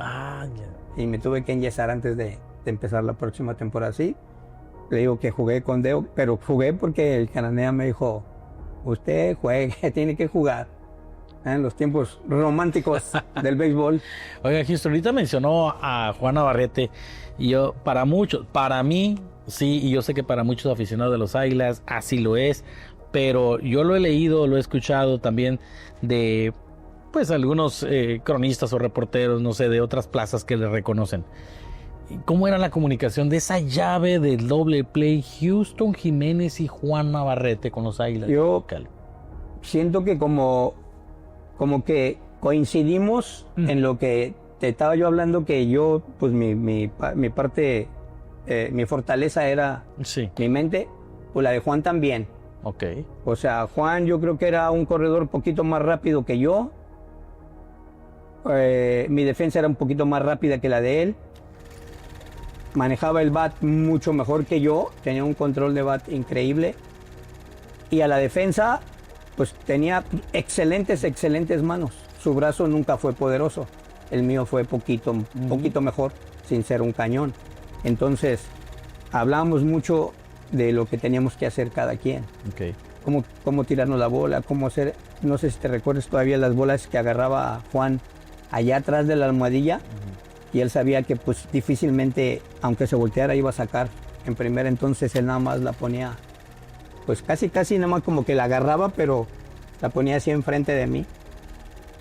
B: Y me tuve que enyesar antes de empezar la próxima temporada. Sí, le digo que jugué con Deo, pero jugué porque el Cananea me dijo, usted juegue, tiene que jugar. En los tiempos románticos del béisbol.
A: Oiga, Houston, ahorita mencionó a Juan Navarrete, y yo, para mí, sí, y yo sé que para muchos aficionados de los Águilas así lo es, pero yo lo he leído, lo he escuchado también de, pues, algunos cronistas o reporteros, no sé, de otras plazas que le reconocen. ¿Cómo era la comunicación de esa llave del doble play Houston Jiménez y Juan Navarrete con los Águilas?
B: Yo siento que como que coincidimos en lo que te estaba yo hablando, que yo, pues mi parte, mi fortaleza era mi mente, pues la de Juan también.
A: Okay.
B: O sea, Juan yo creo que era un corredor un poquito más rápido que yo. Mi defensa era un poquito más rápida que la de él. Manejaba el bat mucho mejor que yo, tenía un control de bat increíble. Y a la defensa, pues tenía excelentes manos. Su brazo nunca fue poderoso. El mío fue poquito mejor, sin ser un cañón. Entonces, hablábamos mucho de lo que teníamos que hacer cada quien.
A: Okay.
B: Cómo tirarnos la bola, cómo hacer... No sé si te recuerdas todavía las bolas que agarraba Juan allá atrás de la almohadilla. Y él sabía que pues difícilmente, aunque se volteara, iba a sacar en primera. Entonces él nada más la ponía, pues casi nada más como que la agarraba, pero la ponía así enfrente de mí.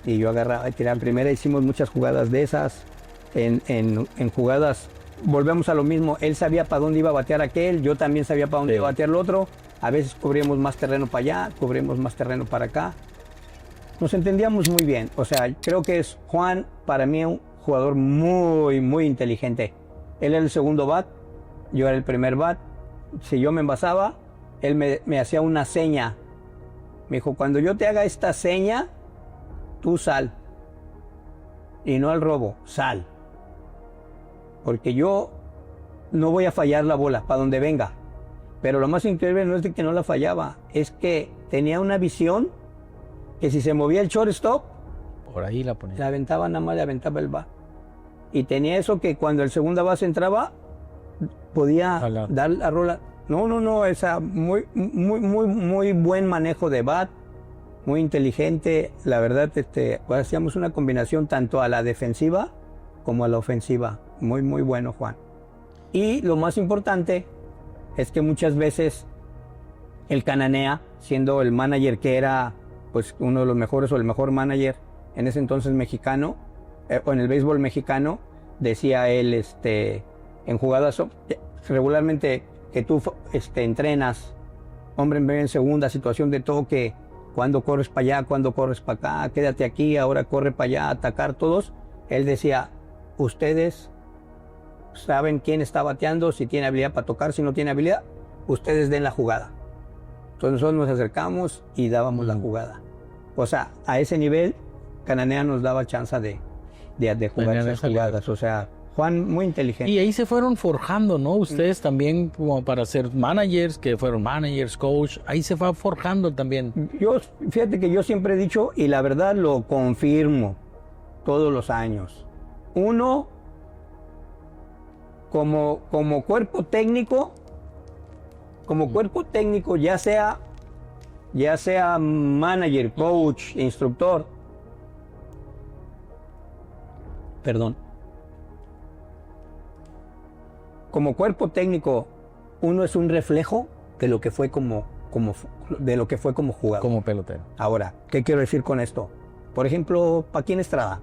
B: Y yo agarraba y tiraba en primera. Hicimos muchas jugadas de esas. En jugadas, volvemos a lo mismo. Él sabía para dónde iba a batear aquel, yo también sabía para dónde iba a batear el otro. A veces cubríamos más terreno para allá, cubrimos más terreno para acá. Nos entendíamos muy bien. O sea, creo que es Juan, para mí, un jugador muy inteligente. Él era el segundo bat, yo era el primer bat. Si yo me envasaba, él me hacía una seña. Me dijo, cuando yo te haga esta seña, tú sal. Y no al robo, sal. Porque yo no voy a fallar la bola, para donde venga. Pero lo más increíble no es de que no la fallaba, es que tenía una visión que si se movía el shortstop,
A: por ahí la ponía.
B: La aventaba, nada más le aventaba el bat. Y tenía eso que cuando el segunda base entraba, podía dar la rola. No, esa muy buen manejo de bat, muy inteligente. La verdad, pues hacíamos una combinación tanto a la defensiva como a la ofensiva. Muy, muy bueno, Juan. Y lo más importante es que muchas veces el Cananea, siendo el manager que era pues uno de los mejores o el mejor manager en ese entonces mexicano, o en el béisbol mexicano, decía él, en jugadas regularmente que tú entrenas, hombre en segunda, situación de toque, cuando corres para allá, cuando corres para acá, quédate aquí, ahora corre para allá, atacar todos. Él decía, ustedes saben quién está bateando, si tiene habilidad para tocar, si no tiene habilidad, ustedes den la jugada. Entonces nosotros nos acercamos y dábamos la jugada. O sea, a ese nivel, Cananea nos daba chance de jugar esas jugadas. O sea, Juan, muy inteligente.
A: Y ahí se fueron forjando, ¿no? Ustedes también, como para ser managers, que fueron managers, coach, ahí se va forjando también.
B: Fíjate que yo siempre he dicho, y la verdad lo confirmo todos los años. Uno, como cuerpo técnico, ya sea manager, coach, instructor, como cuerpo técnico, uno es un reflejo de lo que fue como jugador.
A: Como pelotero.
B: Ahora, ¿qué quiero decir con esto? Por ejemplo, Paquín Estrada.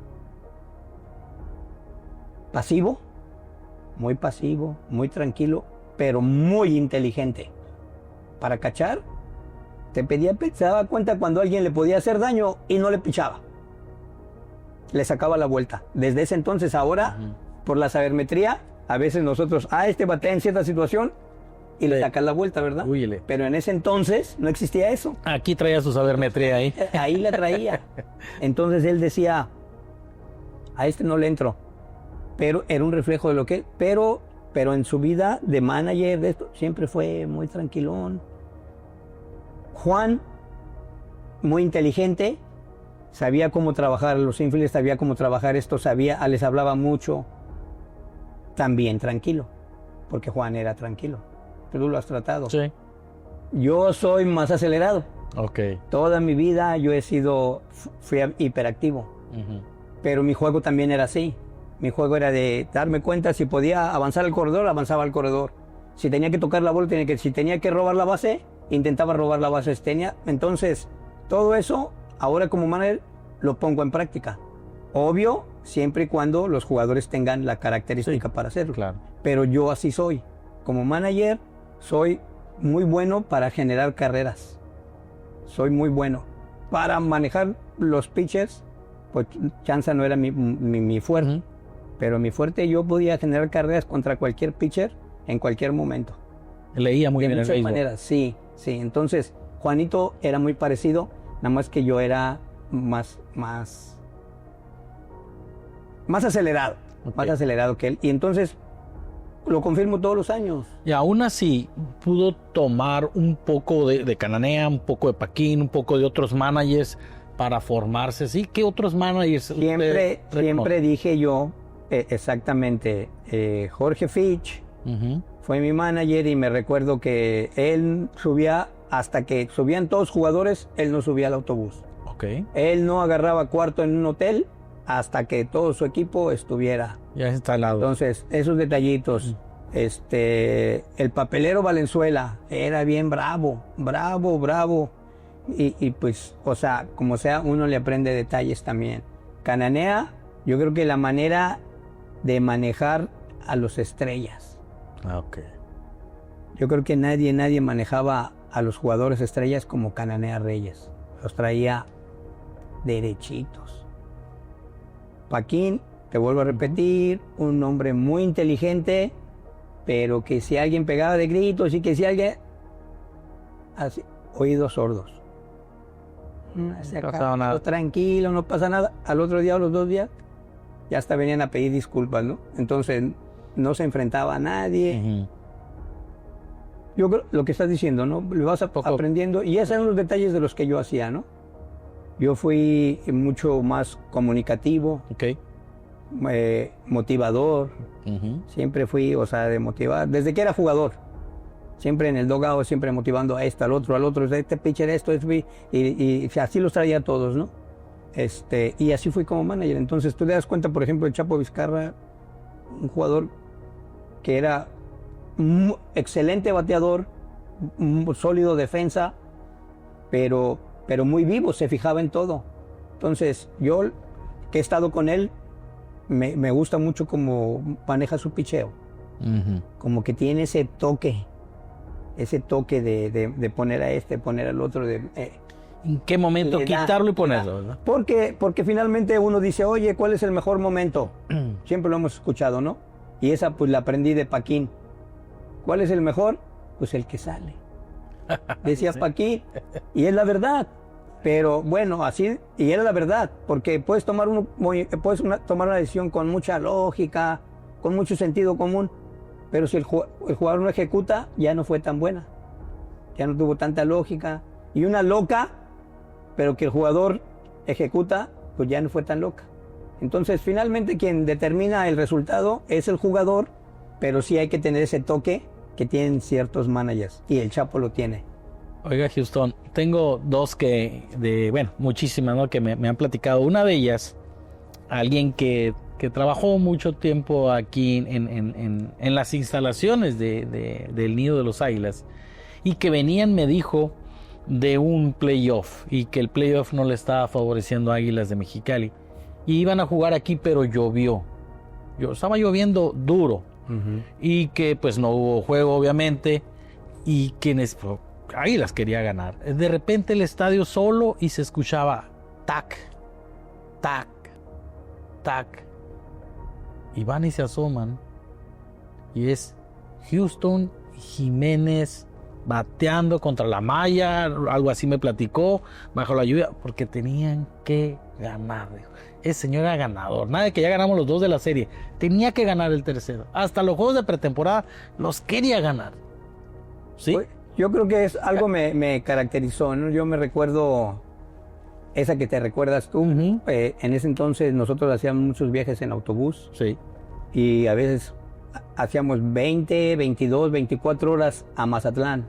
B: Pasivo, muy tranquilo, pero muy inteligente. Para cachar, se daba cuenta cuando alguien le podía hacer daño y no le pichaba. Le sacaba la vuelta. Desde ese entonces, ahora, por la sabermetría, a veces nosotros, batea en cierta situación y le sacas la vuelta, ¿verdad?
A: Huyele.
B: Pero en ese entonces no existía eso.
A: Aquí traía su sabermetría ahí.
B: Ahí la traía. Entonces él decía, a no le entro. Pero era un reflejo de lo que... Pero en su vida de manager, de esto, siempre fue muy tranquilón. Juan, muy inteligente, sabía cómo trabajar los infielders, sabía cómo trabajar esto, les hablaba mucho. También tranquilo, porque Juan era tranquilo. Tú lo has tratado.
A: Sí.
B: Yo soy más acelerado.
A: Ok.
B: Toda mi vida fui hiperactivo. Pero mi juego también era así. Mi juego era de darme cuenta si podía avanzar al corredor, avanzaba al corredor. Si tenía que tocar la bola, si tenía que robar la base, intentaba robar la base. Entonces, todo eso, ahora como manager, lo pongo en práctica. Obvio, siempre y cuando los jugadores tengan la característica para hacerlo.
A: Claro.
B: Pero yo así soy. Como manager, soy muy bueno para generar carreras. Soy muy bueno. Para manejar los pitchers, pues chance no era mi fuerte. Pero mi fuerte, yo podía generar carreras contra cualquier pitcher en cualquier momento.
A: Leía muy bien el béisbol.
B: De muchas maneras, sí. Entonces, Juanito era muy parecido, nada más que yo era más acelerado. Okay. Más acelerado que él. Y entonces, lo confirmo todos los años.
A: Y aún así, pudo tomar un poco de Cananea, un poco de Paquín, un poco de otros managers para formarse. ¿Sí? ¿Qué otros managers?
B: Siempre dije yo, exactamente, Jorge Fitch fue mi manager y me recuerdo que él subía, hasta que subían todos jugadores, él no subía al autobús.
A: Okay.
B: Él no agarraba cuarto en un hotel hasta que todo su equipo estuviera
A: ya instalado.
B: Entonces, esos detallitos. El papelero Valenzuela era bien bravo. Y pues, o sea, como sea, uno le aprende detalles también. Cananea, yo creo que la manera de manejar a los estrellas.
A: Okay.
B: Yo creo que nadie manejaba a los jugadores estrellas como Cananea Reyes. Los traía derechitos. Paquín, te vuelvo a repetir, un hombre muy inteligente, pero que si alguien pegaba de gritos y que si alguien... Así, oídos sordos. No pasaba nada. Tranquilo, no pasa nada. Al otro día o los 2 días, ya hasta venían a pedir disculpas, ¿no? Entonces, no se enfrentaba a nadie. Yo creo lo que estás diciendo, ¿no? Lo vas aprendiendo. Y esos eran los detalles de los que yo hacía, ¿no? Yo fui mucho más comunicativo, motivador. Siempre fui, o sea, de motivar. Desde que era jugador, siempre en el dugout, siempre motivando a al otro, este pitcher esto, y así los traía a todos, ¿no? Y así fui como manager. Entonces tú te das cuenta, por ejemplo, el Chapo Vizcarra, un jugador que era excelente bateador, sólido defensa, pero muy vivo, se fijaba en todo. Entonces yo, que he estado con él, me gusta mucho cómo maneja su picheo. Como que tiene ese toque de poner a poner al otro.
A: ¿En qué momento quitarlo y ponerlo? ¿Verdad?
B: Porque finalmente uno dice, oye, ¿cuál es el mejor momento? Siempre lo hemos escuchado, ¿no? Y esa pues la aprendí de Paquín. ¿Cuál es el mejor? Pues el que sale. Decía sí. Paquín, y es la verdad. Pero bueno, así, y era la verdad, porque puedes tomar una decisión con mucha lógica, con mucho sentido común, pero si el jugador no ejecuta, ya no fue tan buena. Ya no tuvo tanta lógica. Y una loca, pero que el jugador ejecuta, pues ya no fue tan loca. Entonces, finalmente, quien determina el resultado es el jugador, pero sí hay que tener ese toque que tienen ciertos managers, y el Chapo lo tiene.
A: Oiga, Houston, tengo dos muchísimas, ¿no? Que me han platicado. Una de ellas, alguien que trabajó mucho tiempo aquí en las instalaciones del Nido de los Águilas, y que me dijo, de un playoff, y que el playoff no le estaba favoreciendo a Águilas de Mexicali, y iban a jugar aquí, pero llovió. Estaba lloviendo duro, y que pues no hubo juego, obviamente, y quienes Águilas quería ganar. De repente el estadio solo, y se escuchaba tac, tac, tac, y van y se asoman, y es Houston Jiménez bateando contra la malla, algo así me platicó, bajo la lluvia, porque tenían que ganar. Ese señor era ganador, nada de que ya ganamos los 2 de la serie, tenía que ganar el tercero. Hasta los juegos de pretemporada los quería ganar. ¿Sí?
B: Yo creo que es algo me caracterizó, ¿no? Yo me recuerdo esa que te recuerdas tú. En ese entonces nosotros hacíamos muchos viajes en autobús.
A: Sí.
B: Y a veces hacíamos 20, 22, 24 horas a Mazatlán.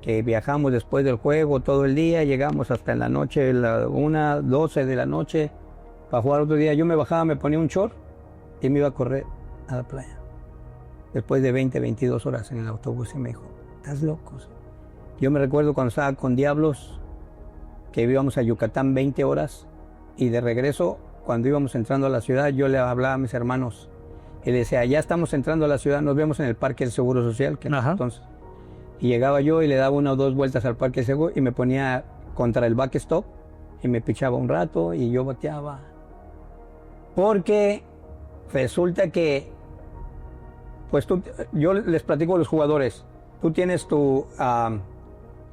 B: Que viajamos después del juego todo el día, llegamos hasta en la noche, 1, 12 de la noche, para jugar otro día. Yo me bajaba, me ponía un short y me iba a correr a la playa. Después de 20, 22 horas en el autobús, y me dijo, ¿estás loco? Yo me recuerdo cuando estaba con Diablos, que íbamos a Yucatán 20 horas, y de regreso, cuando íbamos entrando a la ciudad, yo le hablaba a mis hermanos y le decía, ya estamos entrando a la ciudad, nos vemos en el Parque del Seguro Social, que entonces. Y llegaba yo y le daba 1 o 2 vueltas al Parque del Seguro y me ponía contra el backstop y me pichaba un rato y yo bateaba. Porque resulta que, pues yo les platico a los jugadores, tú tienes tu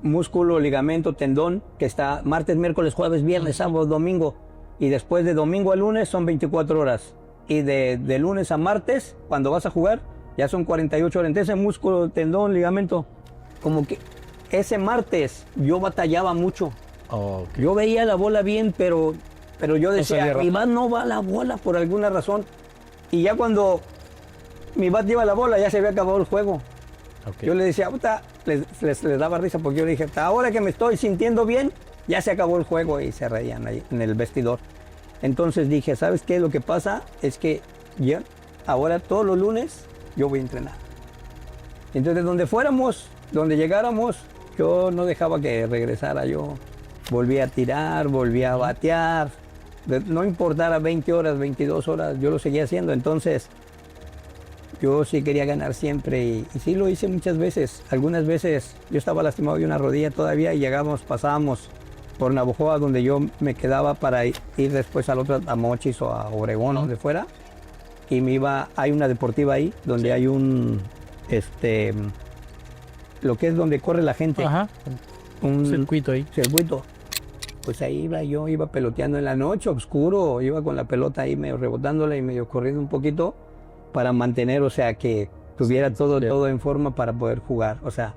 B: músculo, ligamento, tendón, que está martes, miércoles, jueves, viernes, sábado, domingo, y después de domingo a lunes son 24 horas. Y de lunes a martes, cuando vas a jugar, ya son 48 horas. Entonces, ese músculo, tendón, ligamento, como que ese martes yo batallaba mucho.
A: Okay.
B: Yo veía la bola bien, pero yo decía, mi bat no va la bola por alguna razón. Y ya cuando mi bat lleva la bola, ya se había acabado el juego. Okay. Yo le decía, les daba risa, porque yo le dije, ahora que me estoy sintiendo bien, ya se acabó el juego, y se reían ahí en el vestidor. Entonces dije, ¿sabes qué? Lo que pasa es que ya, ahora todos los lunes, yo voy a entrenar. Entonces, donde fuéramos, donde llegáramos, yo no dejaba que regresara. Yo volvía a tirar, volvía a batear. No importara 20 horas, 22 horas, yo lo seguía haciendo. Entonces, yo sí quería ganar siempre, y sí lo hice muchas veces. Algunas veces yo estaba lastimado de una rodilla todavía, y pasábamos por Navojoa, donde yo me quedaba para ir después al otro, a Mochis o a Obregón, donde fuera, y hay una deportiva ahí, donde hay un, lo que es donde corre la gente.
A: Un circuito ahí.
B: Circuito. Pues ahí iba peloteando en la noche, oscuro, iba con la pelota ahí medio rebotándola y medio corriendo un poquito, para mantener, o sea, que tuviera todo en forma para poder jugar. O sea,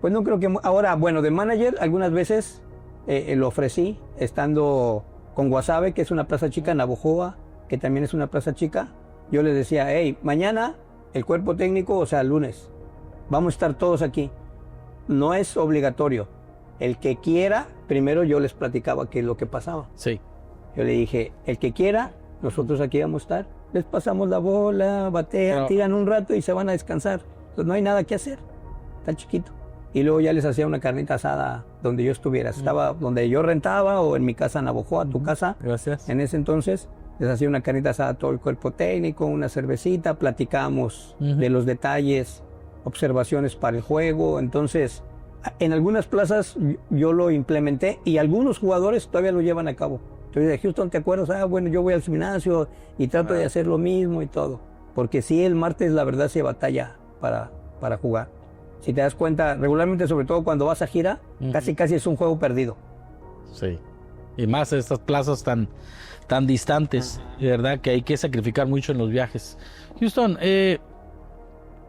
B: pues no creo que... Ahora, bueno, de manager, algunas veces lo ofrecí, estando con Guasave, que es una plaza chica, Navojoa, que también es una plaza chica. Yo les decía, hey, mañana el cuerpo técnico, o sea, el lunes, vamos a estar todos aquí. No es obligatorio. El que quiera, primero yo les platicaba qué es lo que pasaba.
A: Sí.
B: Yo le dije, el que quiera, nosotros aquí vamos a estar. Les pasamos la bola, batean, tiran un rato y se van a descansar. Entonces no hay nada que hacer. Tan chiquito. Y luego ya les hacía una carnita asada donde yo estuviera. Estaba donde yo rentaba o en mi casa en Navojoa, tu casa.
A: Gracias.
B: En ese entonces les hacía una carnita asada a todo el cuerpo técnico, una cervecita, platicamos de los detalles, observaciones para el juego. Entonces, en algunas plazas yo lo implementé y algunos jugadores todavía lo llevan a cabo. Entonces, de Houston, ¿te acuerdas? Bueno, yo voy al gimnasio y trato de hacer lo mismo y todo. Porque sí, el martes la verdad se batalla para jugar. Si te das cuenta, regularmente, sobre todo cuando vas a gira, casi es un juego perdido.
A: Sí. Y más estas plazas tan distantes, de verdad que hay que sacrificar mucho en los viajes. Houston,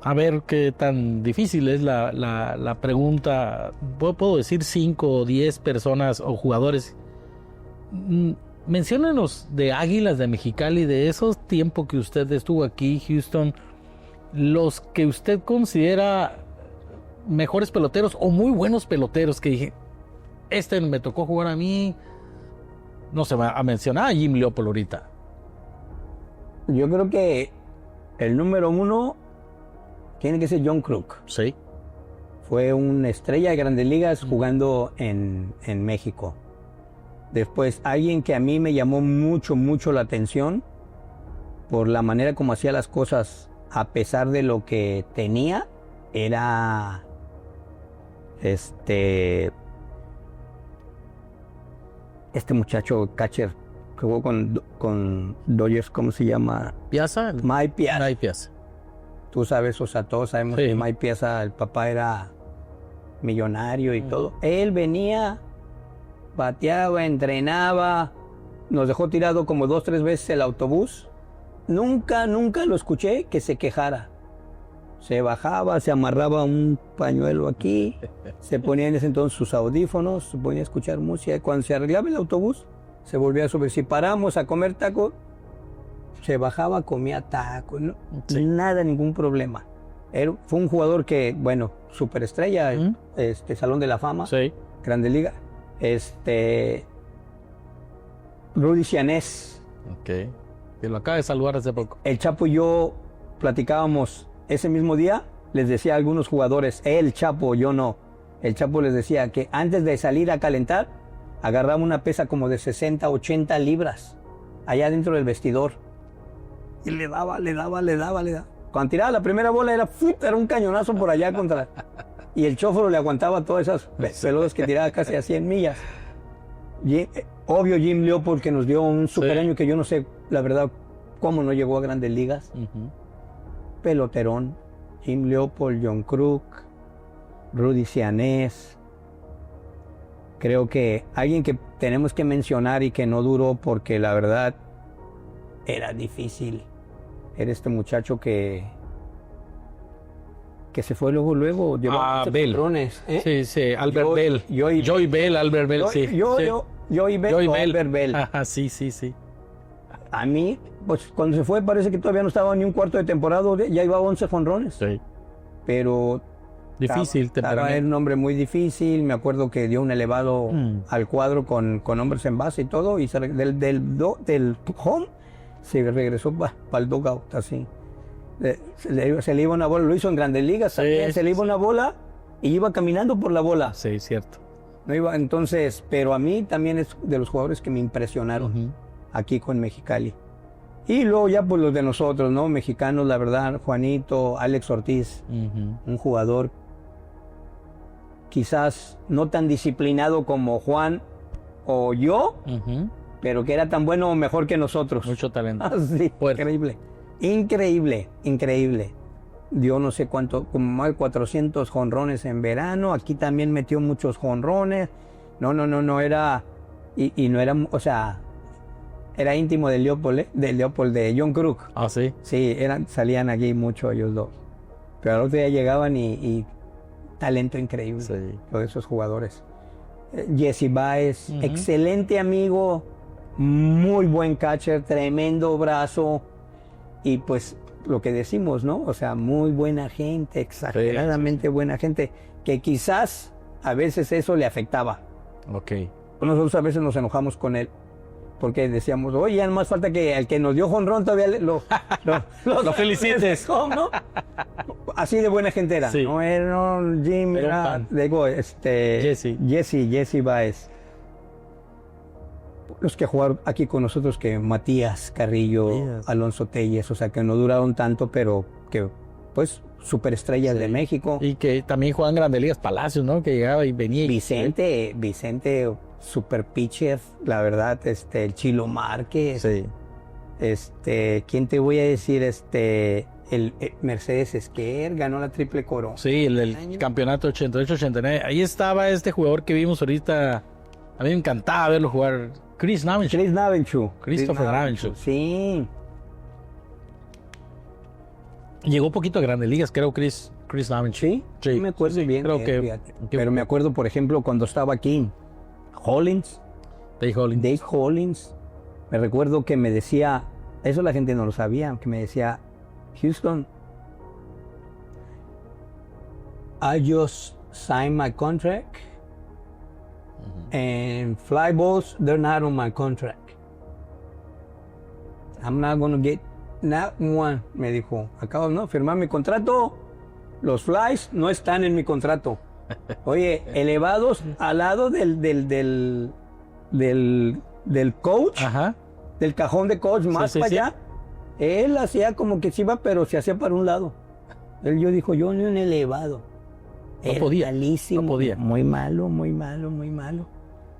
A: a ver qué tan difícil es la pregunta. Puedo decir 5 o 10 personas o jugadores. Menciónenos de Águilas de Mexicali, de esos tiempos que usted estuvo aquí, Houston, los que usted considera mejores peloteros o muy buenos peloteros que dije, me tocó jugar a mí. No se va a mencionar a Jim Leopold ahorita.
B: Yo creo que el número 1 tiene que ser John Kruk.
A: Sí.
B: Fue una estrella de Grandes Ligas jugando en México. Después, alguien que a mí me llamó mucho la atención por la manera como hacía las cosas a pesar de lo que tenía, era este muchacho catcher que jugó con Dodgers, ¿cómo se llama?
A: Piazza.
B: Mike Piazza.
A: Mike Piazza.
B: Tú sabes, o sea, todos sabemos que Mike Piazza, el papá era millonario y todo. Él venía, bateaba, entrenaba, nos dejó tirado como 2 o 3 veces el autobús. Nunca lo escuché que se quejara. Se bajaba, se amarraba un pañuelo aquí, se ponía en ese entonces sus audífonos, se ponía a escuchar música. Y cuando se arreglaba el autobús, se volvía a subir. Si paramos a comer taco, se bajaba, comía taco, ¿no? Nada, ningún problema. Fue un jugador que, bueno, superestrella, Salón de la Fama, Grande Liga. Rudy Cianés.
A: Ok. Que lo acaba de saludar hace poco.
B: El Chapo y yo platicábamos ese mismo día, les decía a algunos jugadores, el Chapo, yo no. El Chapo les decía que antes de salir a calentar, agarraba una pesa como de 60, 80 libras allá dentro del vestidor. Y le daba. Cuando tiraba la primera bola era un cañonazo por allá contra. Y el chóforo le aguantaba todas esas pelotas que tiraba casi a 100 millas. Obvio Jim Leopold, que nos dio un super año que yo no sé, la verdad, cómo no llegó a Grandes Ligas. Peloterón. Jim Leopold, John Kruk, Rudy Cianés. Creo que alguien que tenemos que mencionar y que no duró porque la verdad era difícil. Era este muchacho que se fue luego llevó
A: Bell.
B: Patrones,
A: Sí, Albert Bell. Joey Bell, Albert Bell,
B: Joey Bell, Albert Bell.
A: Ajá, sí.
B: A mí, pues cuando se fue parece que todavía no estaba ni un cuarto de temporada, ya iba 11 jonrones.
A: Sí.
B: Pero
A: difícil,
B: era un hombre muy difícil. Me acuerdo que dio un elevado al cuadro con hombres en base y todo, y del home se regresó para el dugout, así. Se le iba una bola, lo hizo en Grandes Ligas, se le iba una bola y iba caminando por la bola.
A: Sí, cierto.
B: No iba, entonces, pero a mí también es de los jugadores que me impresionaron aquí con Mexicali. Y luego ya pues los de nosotros, ¿no? Mexicanos, la verdad, Juanito, Alex Ortiz, un jugador quizás no tan disciplinado como Juan o yo, pero que era tan bueno o mejor que nosotros.
A: Mucho talento.
B: Sí, increíble. Dio no sé cuánto, como más de 400 jonrones en verano. Aquí también metió muchos jonrones. No era, y no era, o sea, era íntimo de Leopold, de John Kruk.
A: Ah, sí.
B: Sí, salían aquí mucho ellos dos. Pero al otro día llegaban y talento increíble.
A: Sí.
B: Todos esos jugadores. Jesse Baez, excelente amigo, muy buen catcher, tremendo brazo. Y pues lo que decimos, ¿no? O sea, muy buena gente, exageradamente buena gente, que quizás a veces eso le afectaba.
A: Ok.
B: Nosotros a veces nos enojamos con él, porque decíamos, oye, ya no más falta que el que nos dio jonrón todavía lo
A: felicites.
B: ¿no? Así de buena gente era.
A: Sí.
B: No era Jim, era, digo, Jesse Baez. Los que jugaron aquí con nosotros, que Matías Carrillo, Alonso Telles, o sea, que no duraron tanto, pero que, pues, superestrellas de México.
A: Y que también juegan Grandes Ligas, Palacios, ¿no? Que llegaba y venía.
B: Vicente, super pitcher, la verdad, el Chilo Márquez.
A: Sí.
B: ¿Quién te voy a decir? El Mercedes Esquer ganó la triple corona.
A: Sí, el campeonato 88-89. Ahí estaba este jugador que vimos ahorita. A mí me encantaba verlo jugar.
B: Christopher
A: Navenchu.
B: Sí.
A: Llegó poquito a Grandes Ligas, creo, Chris Navenchu.
B: Sí, me acuerdo bien.
A: Creo que
B: pero me acuerdo, por ejemplo, cuando estaba aquí, Dave Hollins. Me recuerdo que me decía, eso la gente no lo sabía, que me decía, Houston, I just signed my contract. And fly balls, they're not on my contract. I'm not going to get not one, me dijo. Acabo de firmar mi contrato. Los flies no están en mi contrato. Oye, elevados al lado del coach, del cajón de coach, más para allá. Él hacía como que se iba, pero se hacía para un lado. Yo dijo, yo ni un elevado.
A: No podía.
B: Malísimo,
A: no podía.
B: Muy malo.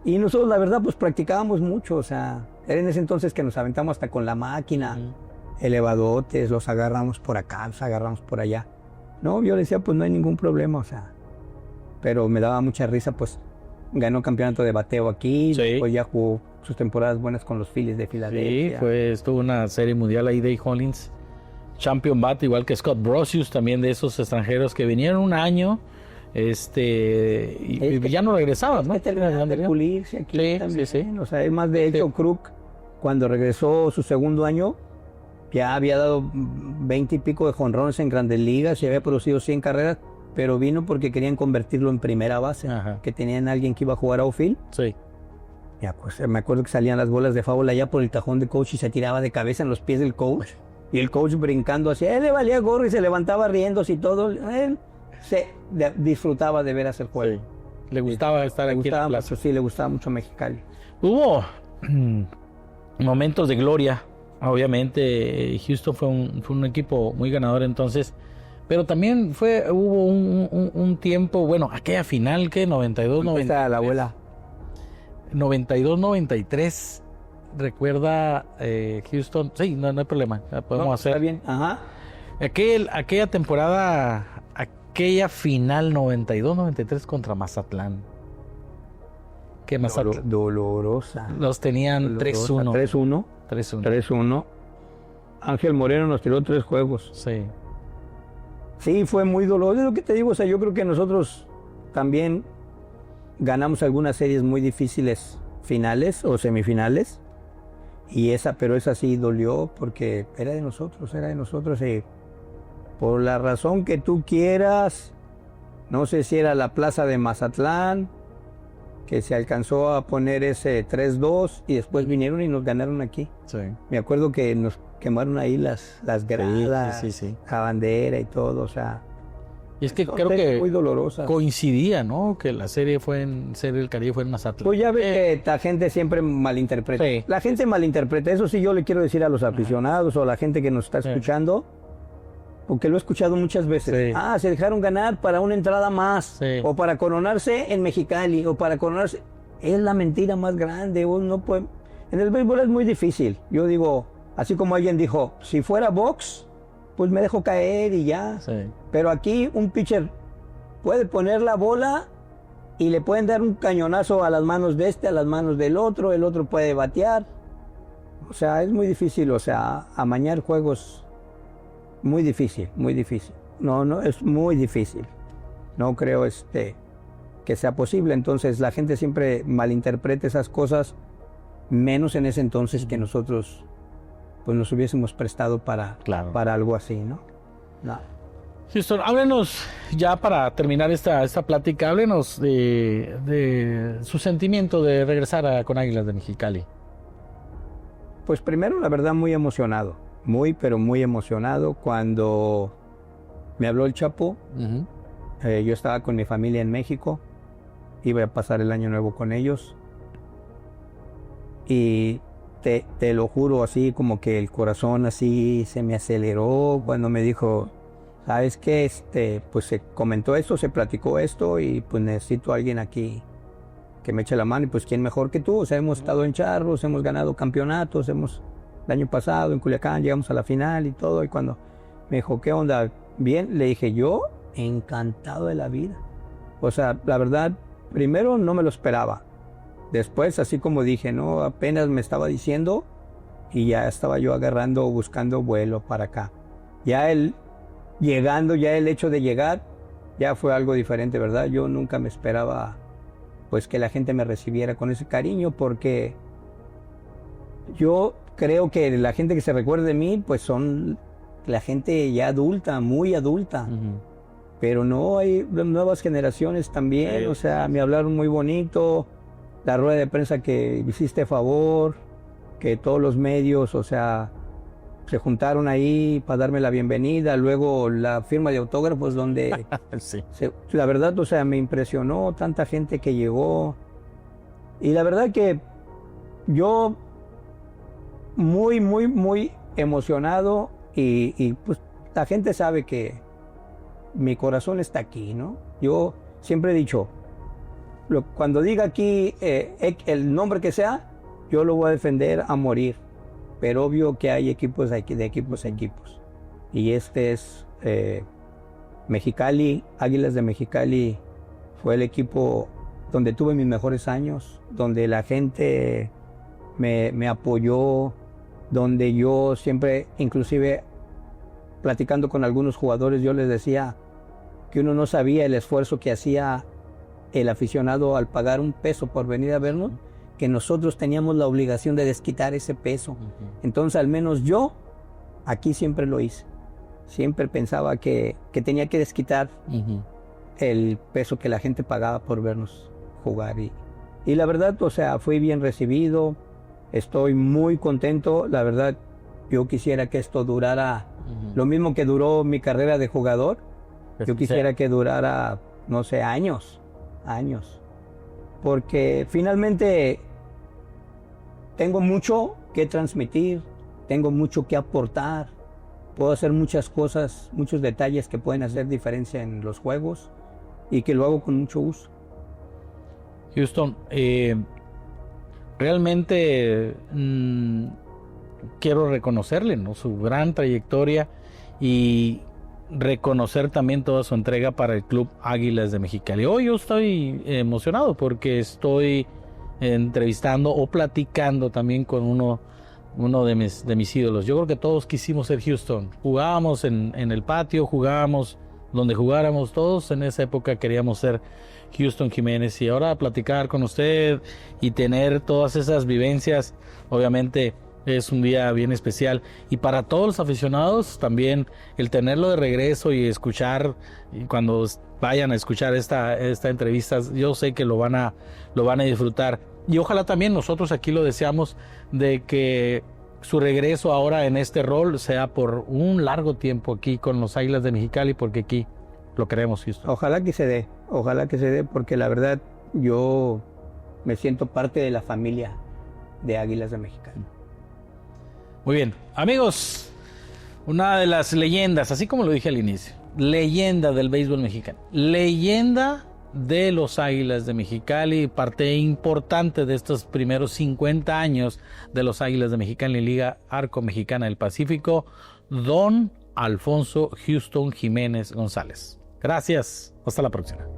B: Y nosotros, la verdad, pues practicábamos mucho, o sea, era en ese entonces que nos aventamos hasta con la máquina, elevadotes, los agarramos por acá, los agarramos por allá. No, yo le decía, pues no hay ningún problema, o sea, pero me daba mucha risa, pues ganó campeonato de bateo aquí, pues ya jugó sus temporadas buenas con los Phillies de Filadelfia.
A: Sí, pues tuvo una serie mundial ahí, Dave Hollins, champion bat, igual que Scott Brosius, también de esos extranjeros que vinieron un año. Y ya no regresaban, ¿no?
B: Terminaron de pulirse aquí también.
A: Sí.
B: O sea, es más, de hecho, Kruk, cuando regresó su segundo año, ya había dado 20 y pico de jonrones en Grandes Ligas y había producido 100 carreras, pero vino porque querían convertirlo en primera base, que tenían alguien que iba a jugar outfield.
A: Sí.
B: Ya, pues me acuerdo que salían las bolas de fábula allá por el cajón de coach y se tiraba de cabeza en los pies del coach. Y el coach brincando así, él le valía gorro y se levantaba riéndose y todo. Él disfrutaba de ver hacer juego.
A: Sí. Le gustaba estar aquí en la plaza.
B: Sí, le gustaba mucho Mexicali.
A: Hubo momentos de gloria. Obviamente Houston fue un equipo muy ganador entonces, pero también hubo un tiempo, bueno, aquella final que 92-93.
B: La abuela.
A: 92-93. Recuerda Houston. Sí, no hay problema. Podemos hacer.
B: Está bien. Ajá.
A: Aquella temporada, aquella final 92-93 contra Mazatlán. Que Mazatlán.
B: Dolorosa.
A: Los tenían 3-1.
B: 3-1. Ángel Moreno nos tiró 3 juegos.
A: Sí.
B: Sí, fue muy doloroso. Es lo que te digo, o sea, yo creo que nosotros también ganamos algunas series muy difíciles, finales o semifinales. Pero esa sí dolió porque era de nosotros. Y por la razón que tú quieras, no sé si era la plaza de Mazatlán, que se alcanzó a poner ese 3-2 y después vinieron y nos ganaron aquí.
A: Sí.
B: Me acuerdo que nos quemaron ahí las gradas,
A: sí.
B: la bandera y todo, o sea.
A: Y es que creo que
B: muy dolorosa.
A: Coincidía, ¿no? Que la serie Serie del Caribe fue en Mazatlán.
B: Pues ya ves que la gente siempre malinterpreta. Sí. La gente malinterpreta. Eso sí yo le quiero decir a los aficionados o a la gente que nos está escuchando, porque lo he escuchado muchas veces. Sí. Se dejaron ganar para una entrada más, o para coronarse en Mexicali, o para coronarse. Es la mentira más grande. Uno puede. En el béisbol es muy difícil. Yo digo, así como alguien dijo, si fuera box, pues me dejo caer y ya. Sí. Pero aquí un pitcher puede poner la bola y le pueden dar un cañonazo a las manos de a las manos del otro, el otro puede batear. O sea, es muy difícil, o sea, amañar juegos, muy difícil. No, es muy difícil. No creo que sea posible. Entonces la gente siempre malinterpreta esas cosas, menos en ese entonces que nosotros pues nos hubiésemos prestado para algo así, ¿no? No.
A: Houston, háblenos, ya para terminar esta plática, háblenos de su sentimiento de regresar con Águilas de Mexicali.
B: Pues primero, la verdad, muy emocionado, pero muy emocionado cuando me habló el Chapo. Yo estaba con mi familia en México, iba a pasar el año nuevo con ellos y te lo juro, así como que el corazón así se me aceleró cuando me dijo, ¿sabes qué? Pues se comentó esto, se platicó esto y pues necesito a alguien aquí que me eche la mano. Y pues quién mejor que tú, o sea, hemos estado en Charros, hemos ganado campeonatos, el año pasado en Culiacán llegamos a la final y todo. Y cuando me dijo, ¿qué onda? Bien, le dije, yo encantado de la vida. O sea, la verdad, primero no me lo esperaba. Después, así como dije, no, apenas me estaba diciendo y ya estaba yo buscando vuelo para acá. Ya el hecho de llegar, ya fue algo diferente, ¿verdad? Yo nunca me esperaba, pues, que la gente me recibiera con ese cariño, porque yo creo que la gente que se recuerda de mí, pues, son la gente ya adulta, muy adulta. Pero no, hay nuevas generaciones también, o sea, me hablaron muy bonito. La rueda de prensa que hiciste a favor, que todos los medios, o sea, se juntaron ahí para darme la bienvenida, luego la firma de autógrafos donde,
A: sí.
B: La verdad, o sea, me impresionó tanta gente que llegó y la verdad que yo muy, muy, muy emocionado y pues la gente sabe que mi corazón está aquí, ¿no? Yo siempre he dicho, cuando diga aquí el nombre que sea, yo lo voy a defender a morir. Pero obvio que hay equipos de equipos a equipos. Y este es Mexicali, Águilas de Mexicali fue el equipo donde tuve mis mejores años, donde la gente me apoyó, donde yo siempre, inclusive platicando con algunos jugadores, yo les decía que uno no sabía el esfuerzo que hacía el aficionado al pagar $1 por venir a vernos, que nosotros teníamos la obligación de desquitar ese peso. Entonces, al menos yo aquí siempre lo hice. Siempre pensaba que tenía que desquitar el peso que la gente pagaba por vernos jugar. Y la verdad, o sea, fui bien recibido. Estoy muy contento. La verdad, yo quisiera que esto durara lo mismo que duró mi carrera de jugador. Yo quisiera que durara, no sé, años. Porque finalmente tengo mucho que transmitir, tengo mucho que aportar, puedo hacer muchas cosas, muchos detalles que pueden hacer diferencia en los juegos y que lo hago con mucho gusto.
A: Houston, realmente quiero reconocerle, ¿no?, su gran trayectoria y reconocer también toda su entrega para el Club Águilas de Mexicali. Hoy yo estoy emocionado porque estoy entrevistando o platicando también con uno de mis ídolos. Yo creo que todos quisimos ser Houston. Jugábamos en el patio, jugábamos donde jugáramos, todos en esa época queríamos ser Houston Jiménez, y ahora platicar con usted y tener todas esas vivencias, obviamente es un día bien especial, y para todos los aficionados también el tenerlo de regreso y escuchar, y cuando vayan a escuchar esta entrevista, yo sé que lo van a disfrutar, y ojalá también nosotros aquí lo deseamos, de que su regreso ahora en este rol sea por un largo tiempo aquí con los Águilas de Mexicali, porque aquí lo queremos, Houston.
B: Ojalá que se dé, porque la verdad yo me siento parte de la familia de Águilas de Mexicali.
A: Muy bien, amigos, una de las leyendas, así como lo dije al inicio, leyenda del béisbol mexicano, leyenda de los Águilas de Mexicali, parte importante de estos primeros 50 años de los Águilas de Mexicali, Liga Arco Mexicana del Pacífico, don Alfonso Houston Jiménez González. Gracias, hasta la próxima.